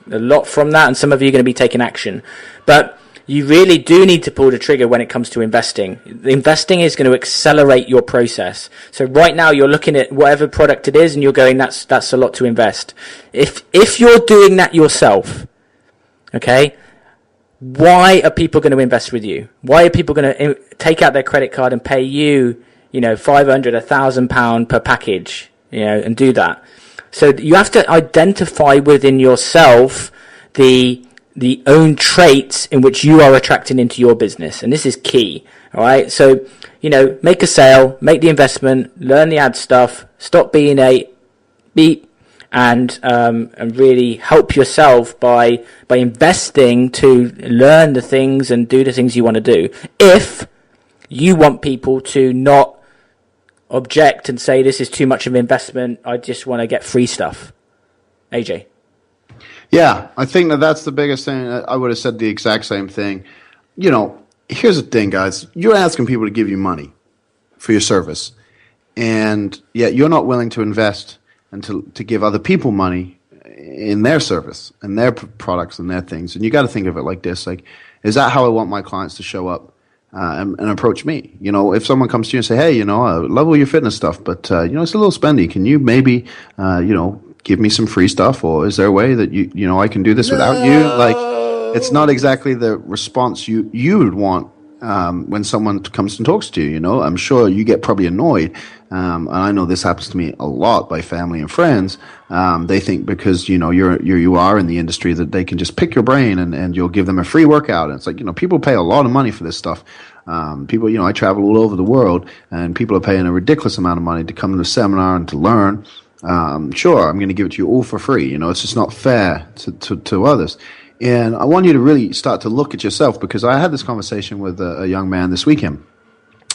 [SPEAKER 1] a lot from that, and some of you are going to be taking action. But you really do need to pull the trigger when it comes to investing. Investing is going to accelerate your process. So right now you're looking at whatever product it is, and you're going, that's a lot to invest. If you're doing that yourself, okay, why are people going to invest with you? Why are people going to take out their credit card and pay you, $500, £1,000 per package, and do that? So you have to identify within yourself the own traits in which you are attracting into your business. And this is key. All right. So, make a sale, make the investment, learn the ad stuff, stop being a beep, and really help yourself by investing to learn the things and do the things you want to do. If you want people to not object and say this is too much of an investment, I just want to get free stuff. AJ.
[SPEAKER 3] Yeah, I think that's the biggest thing. I would have said the exact same thing. Here's the thing, guys. You're asking people to give you money for your service, and yet you're not willing to invest and to give other people money in their service and their products and their things. And you got to think of it like this: is that how I want my clients to show up and approach me? If someone comes to you and say, "Hey, I love all your fitness stuff, but it's a little spendy. Can you maybe, give me some free stuff? Or is there a way that I can do this without you?" It's not exactly the response you would want when someone comes and talks to you. I'm sure you get probably annoyed. And I know this happens to me a lot by family and friends. They think because you are in the industry that they can just pick your brain and you'll give them a free workout. And it's people pay a lot of money for this stuff. People, I travel all over the world, and people are paying a ridiculous amount of money to come to a seminar and to learn. Sure, I'm going to give it to you all for free. It's just not fair to others. And I want you to really start to look at yourself, because I had this conversation with a young man this weekend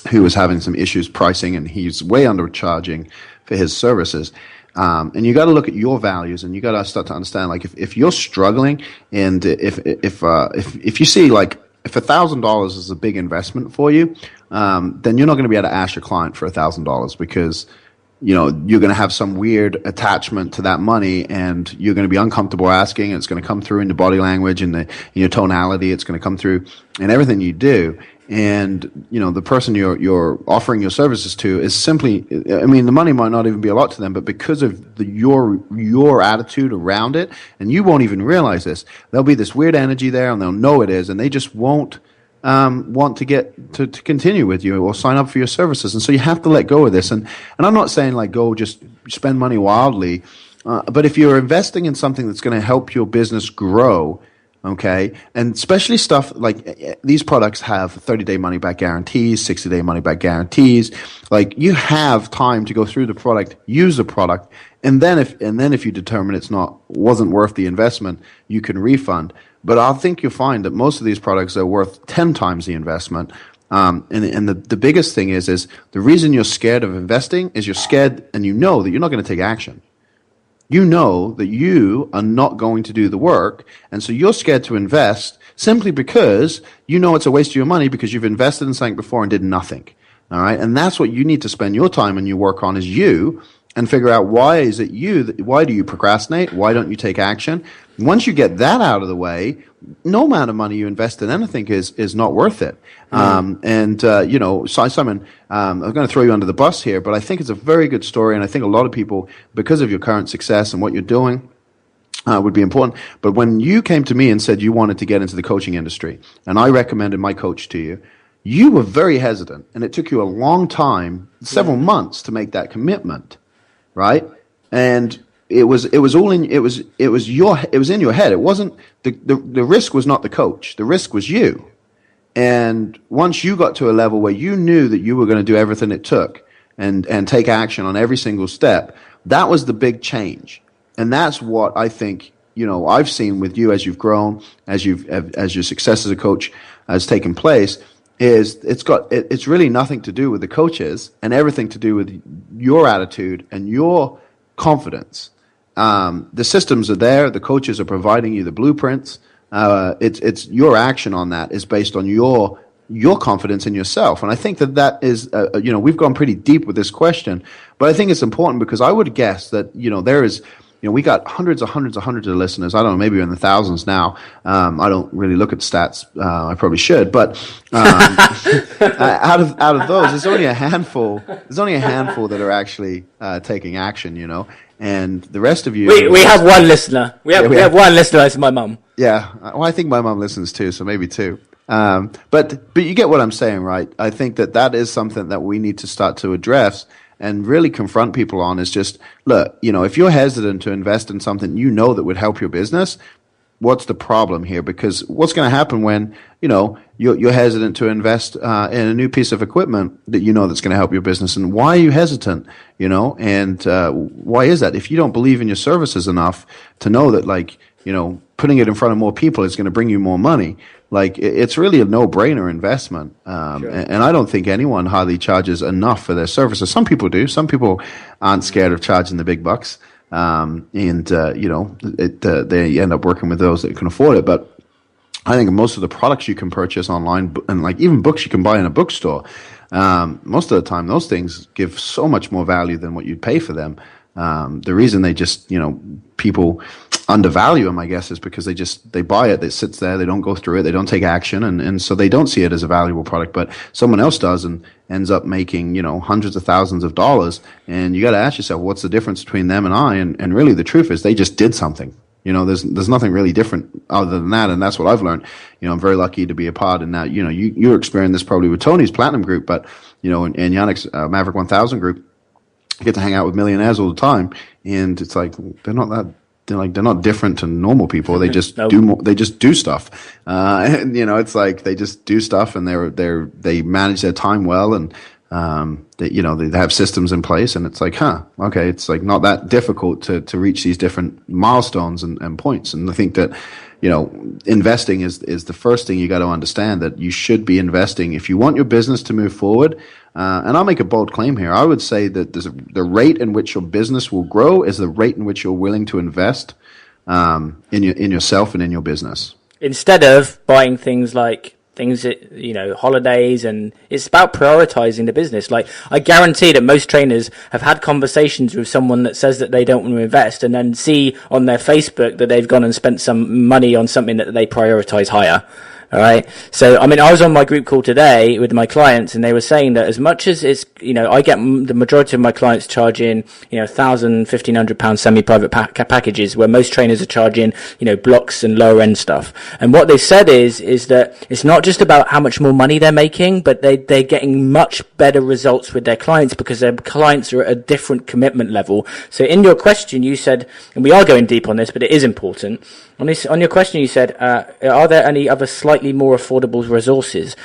[SPEAKER 3] who was having some issues pricing, and he's way undercharging for his services. And you got to look at your values, and you got to start to understand, if you're struggling, and if you see if $1,000 is a big investment for you, then you're not going to be able to ask your client for $1,000, because you're going to have some weird attachment to that money, and you're going to be uncomfortable asking. And it's going to come through in the body language and in your tonality. It's going to come through in everything you do. And the person you're offering your services to is simply, the money might not even be a lot to them, but because of your attitude around it, and you won't even realize this, there'll be this weird energy there, and they'll know it is, and they just won't want to get to continue with you or sign up for your services. And so you have to let go of this. And I'm not saying go just spend money wildly, but if you're investing in something that's going to help your business grow, okay, and especially stuff like these products have 30-day money-back guarantees, 60-day money-back guarantees. You have time to go through the product, use the product, and then if you determine wasn't worth the investment, you can refund. But I think you'll find that most of these products are worth 10 times the investment. And the biggest thing is the reason you're scared of investing is you're scared, and you know that you're not going to take action. You know that you are not going to do the work, and so you're scared to invest simply because you know it's a waste of your money because you've invested in something before and did nothing. All right. And that's what you need to spend your time and your work on, is you, and figure out why do you procrastinate? Why don't you take action? Once you get that out of the way, no amount of money you invest in anything is not worth it. Simon, I'm going to throw you under the bus here, but I think it's a very good story. And I think a lot of people, because of your current success and what you're doing, would be important. But when you came to me and said you wanted to get into the coaching industry, and I recommended my coach to you, you were very hesitant, and it took you a long time, several months, to make that commitment. Right? And it was in your head. It wasn't the risk was not the coach. The risk was you. And once you got to a level where you knew that you were going to do everything it took and take action on every single step, that was the big change. And that's what I think, I've seen with you as you've grown, as your success as a coach has taken place. It's really nothing to do with the coaches and everything to do with your attitude and your confidence. The systems are there. The coaches are providing you the blueprints. It's your action on that is based on your confidence in yourself. And I think that is, we've gone pretty deep with this question, but I think it's important because I would guess that, there is, we got hundreds of listeners. I don't know, maybe we're in the thousands now. I don't really look at stats. I probably should, but out of those, there's only a handful. There's only a handful that are actually taking action. And the rest of you.
[SPEAKER 1] We have one listener. We have one listener. It's my mum.
[SPEAKER 3] Yeah, well, I think my mum listens too, so maybe two. But you get what I'm saying, right? I think that is something that we need to start to address and really confront people on, is just, look, if you're hesitant to invest in something that would help your business, what's the problem here? Because what's going to happen when, you're hesitant to invest in a new piece of equipment that that's going to help your business? And why are you hesitant, and why is that? If you don't believe in your services enough to know that, putting it in front of more people is going to bring you more money, it's really a no-brainer investment. Sure. And I don't think anyone hardly charges enough for their services. Some people do. Some people aren't scared of charging the big bucks. They end up working with those that can afford it. But I think most of the products you can purchase online, and even books you can buy in a bookstore, most of the time those things give so much more value than what you'd pay for them. The reason they just, people undervalue them, I guess, is because they buy it, it sits there, they don't go through it, they don't take action, and so they don't see it as a valuable product, but someone else does and ends up making, hundreds of thousands of dollars. And you got to ask yourself, what's the difference between them and I? And really the truth is they just did something. There's nothing really different other than that, and that's what I've learned. I'm very lucky to be a part in that. You're experiencing this probably with Tony's Platinum group, but, and Yannick's Maverick 1000 group, you get to hang out with millionaires all the time, and it's like they're not different to normal people. They just do more, they just do stuff, and it's like they just do stuff, and they manage their time well, and they have systems in place, and it's like, okay, it's like not that difficult to reach these different milestones and points. And I think that investing is the first thing you got to understand, that you should be investing if you want your business to move forward. And I'll make a bold claim here. I would say that the rate in which your business will grow is the rate in which you're willing to invest in yourself and in your business. Instead
[SPEAKER 1] of buying things holidays, and it's about prioritizing the business. I guarantee that most trainers have had conversations with someone that says that they don't want to invest, and then see on their Facebook that they've gone and spent some money on something that they prioritize higher. All right. So, I was on my group call today with my clients, and they were saying that as much as it's, I get the majority of my clients charging, £1,000, £1,500 semi-private packages, where most trainers are charging, blocks and lower end stuff. And what they said is that it's not just about how much more money they're making, but they're getting much better results with their clients because their clients are at a different commitment level. So in your question, you said, and we are going deep on this, but it is important. On your question, you said, are there any other slightly more affordable resources?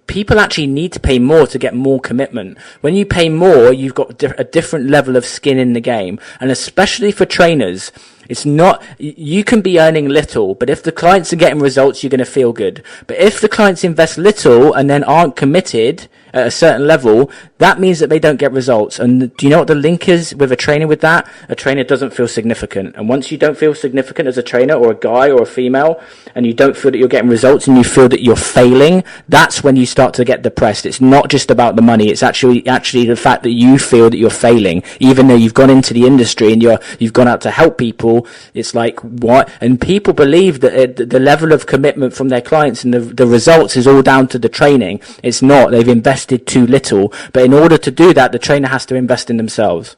[SPEAKER 1] People actually need to pay more to get more commitment. When you pay more, you've got a different level of skin in the game. And especially for trainers, it's not, you can be earning little, but if the clients are getting results, you're going to feel good. But if the clients invest little and then aren't committed, at a certain level, that means that they don't get results. And do you know what the link is with a trainer with that? A trainer doesn't feel significant. And once you don't feel significant as a trainer, or a guy or a female, and you don't feel that you're getting results and you feel that you're failing, that's when you start to get depressed. It's not just about the money. It's actually the fact that you feel that you're failing, even though you've gone into the industry and you've gone out to help people. It's like, what? And people believe that the level of commitment from their clients and the results is all down to the training. It's not. They've invested too little. But in order to do that, the trainer has to invest in themselves.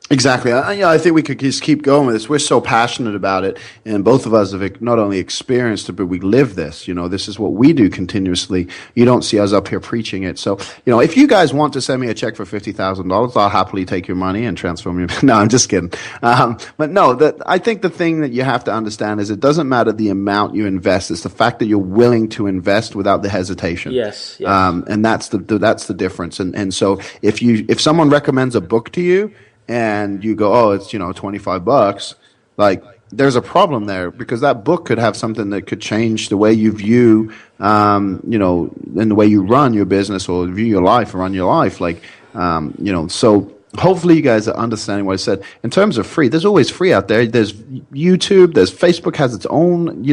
[SPEAKER 3] Exactly. I think we could just keep going with this. We're so passionate about it, and both of us have not only experienced it, but we live this. This is what we do continuously. You don't see us up here preaching it. So, if you guys want to send me a check for $50,000, I'll happily take your money and transform you. No, I'm just kidding. But no, I think the thing that you have to understand is it doesn't matter the amount you invest. It's the fact that you're willing to invest without the hesitation.
[SPEAKER 1] Yes.
[SPEAKER 3] And that's the difference. And so if someone recommends a book to you, and you go, oh, it's, $25, like, there's a problem there, because that book could have something that could change the way you view, and the way you run your business or view your life or run your life. Like, so hopefully you guys are understanding what I said. In terms of free, there's always free out there. There's YouTube, there's Facebook has its own,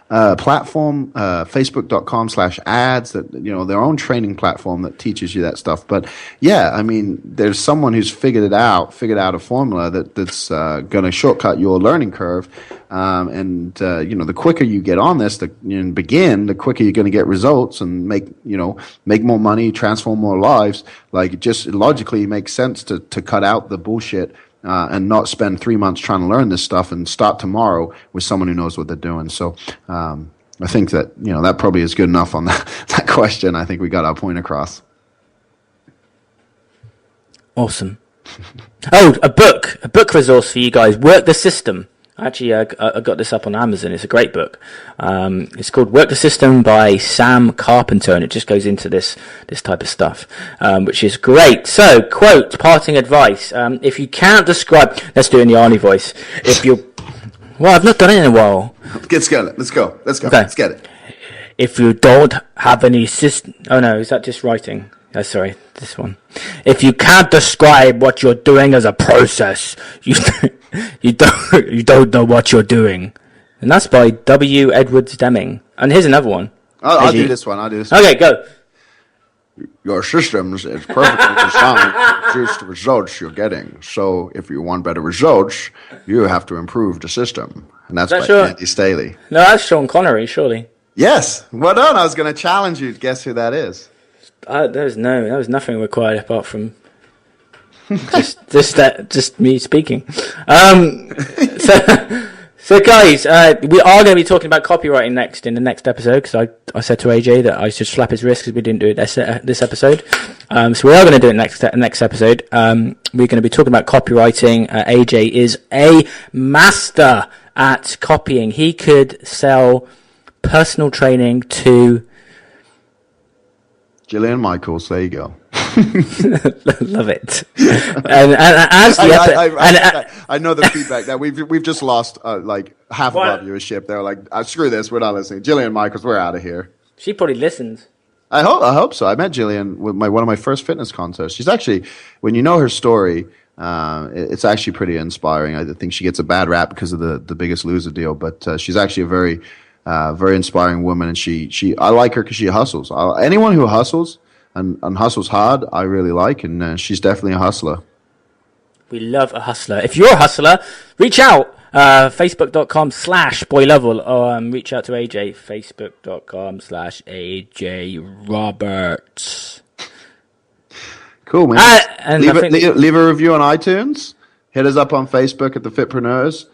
[SPEAKER 3] platform, facebook.com/ads, that, their own training platform that teaches you that stuff. But yeah, I mean, there's someone who's figured out a formula that's going to shortcut your learning curve. The quicker you get on this, the quicker you're going to get results and make more money, transform more lives. Like, it just logically makes sense to cut out the bullshit, and not spend 3 months trying to learn this stuff and start tomorrow with someone who knows what they're doing. So, I think that, that probably is good enough on that question. I think we got our point across.
[SPEAKER 1] Awesome. A book resource for you guys. Work the System. Actually, I got this up on Amazon. It's a great book. It's called Work the System by Sam Carpenter, and it just goes into this type of stuff, which is great. So, quote, parting advice. If you can't describe, let's do it in the Arnie voice. Well, I've not done it in a while.
[SPEAKER 3] Let's go. Okay. Let's get it.
[SPEAKER 1] If you don't have any system, oh no, is that just writing? Oh, sorry, this one. If you can't describe what you're doing as a process, you don't know what you're doing. And that's by W. Edwards Deming. And here's another one.
[SPEAKER 3] I'll do this one.
[SPEAKER 1] Okay, go.
[SPEAKER 3] Your systems is perfectly designed to produce the results you're getting. So if you want better results, you have to improve the system. And that's by Andy Staley.
[SPEAKER 1] No, that's Sean Connery, surely.
[SPEAKER 3] Yes. Well done. I was going to challenge you to guess who that is. There
[SPEAKER 1] was nothing required apart from just me speaking. So guys, we are going to be talking about copywriting next in the next episode, because I said to AJ that I should slap his wrist because we didn't do it this episode. So we are going to do it next episode. We're going to be talking about copywriting. AJ is a master at copying. He could sell personal training to
[SPEAKER 3] Jillian Michaels. There you go.
[SPEAKER 1] Love it. And as
[SPEAKER 3] I know the feedback that we've just lost like half of our viewership. They're like, screw this, we're not listening. Jillian Michaels, we're out of here.
[SPEAKER 1] She probably listens.
[SPEAKER 3] I hope so. I met Jillian with one of my first fitness contests. She's actually, when you know her story, it's actually pretty inspiring. I think she gets a bad rap because of the Biggest Loser deal, but she's actually a very inspiring woman, and I like her because she hustles. Anyone who hustles and hustles hard, I really like, and she's definitely a hustler.
[SPEAKER 1] We love a hustler. If you're a hustler, reach out. Facebook.com/boylevel, or reach out to AJ. Facebook.com/AJ Roberts.
[SPEAKER 3] Cool, man. And leave a review on iTunes. Hit us up on Facebook at the Fitpreneurs.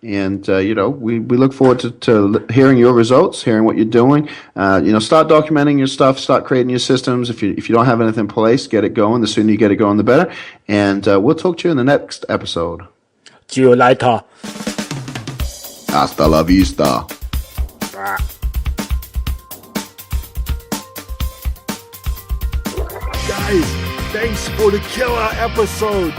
[SPEAKER 3] We look forward to hearing your results, hearing what you're doing. Start documenting your stuff, start creating your systems. If you don't have anything in place, get it going. The sooner you get it going, the better. And we'll talk to you in the next episode.
[SPEAKER 1] See you later.
[SPEAKER 3] Hasta la vista.
[SPEAKER 2] Guys, thanks for the killer episode.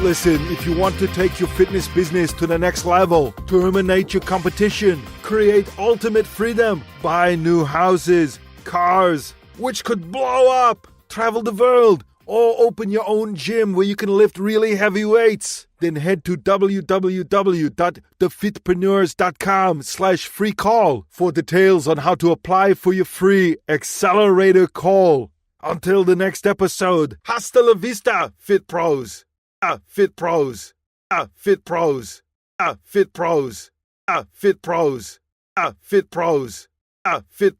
[SPEAKER 2] Listen, if you want to take your fitness business to the next level, terminate your competition, create ultimate freedom, buy new houses, cars, which could blow up, travel the world, or open your own gym where you can lift really heavy weights, then head to www.thefitpreneurs.com/free call for details on how to apply for your free accelerator call. Until the next episode, hasta la vista, Fit Pros. Fit Pros. Fit Pros. Fit Pros. Fit Pros. Fit Pros. Fit Pros.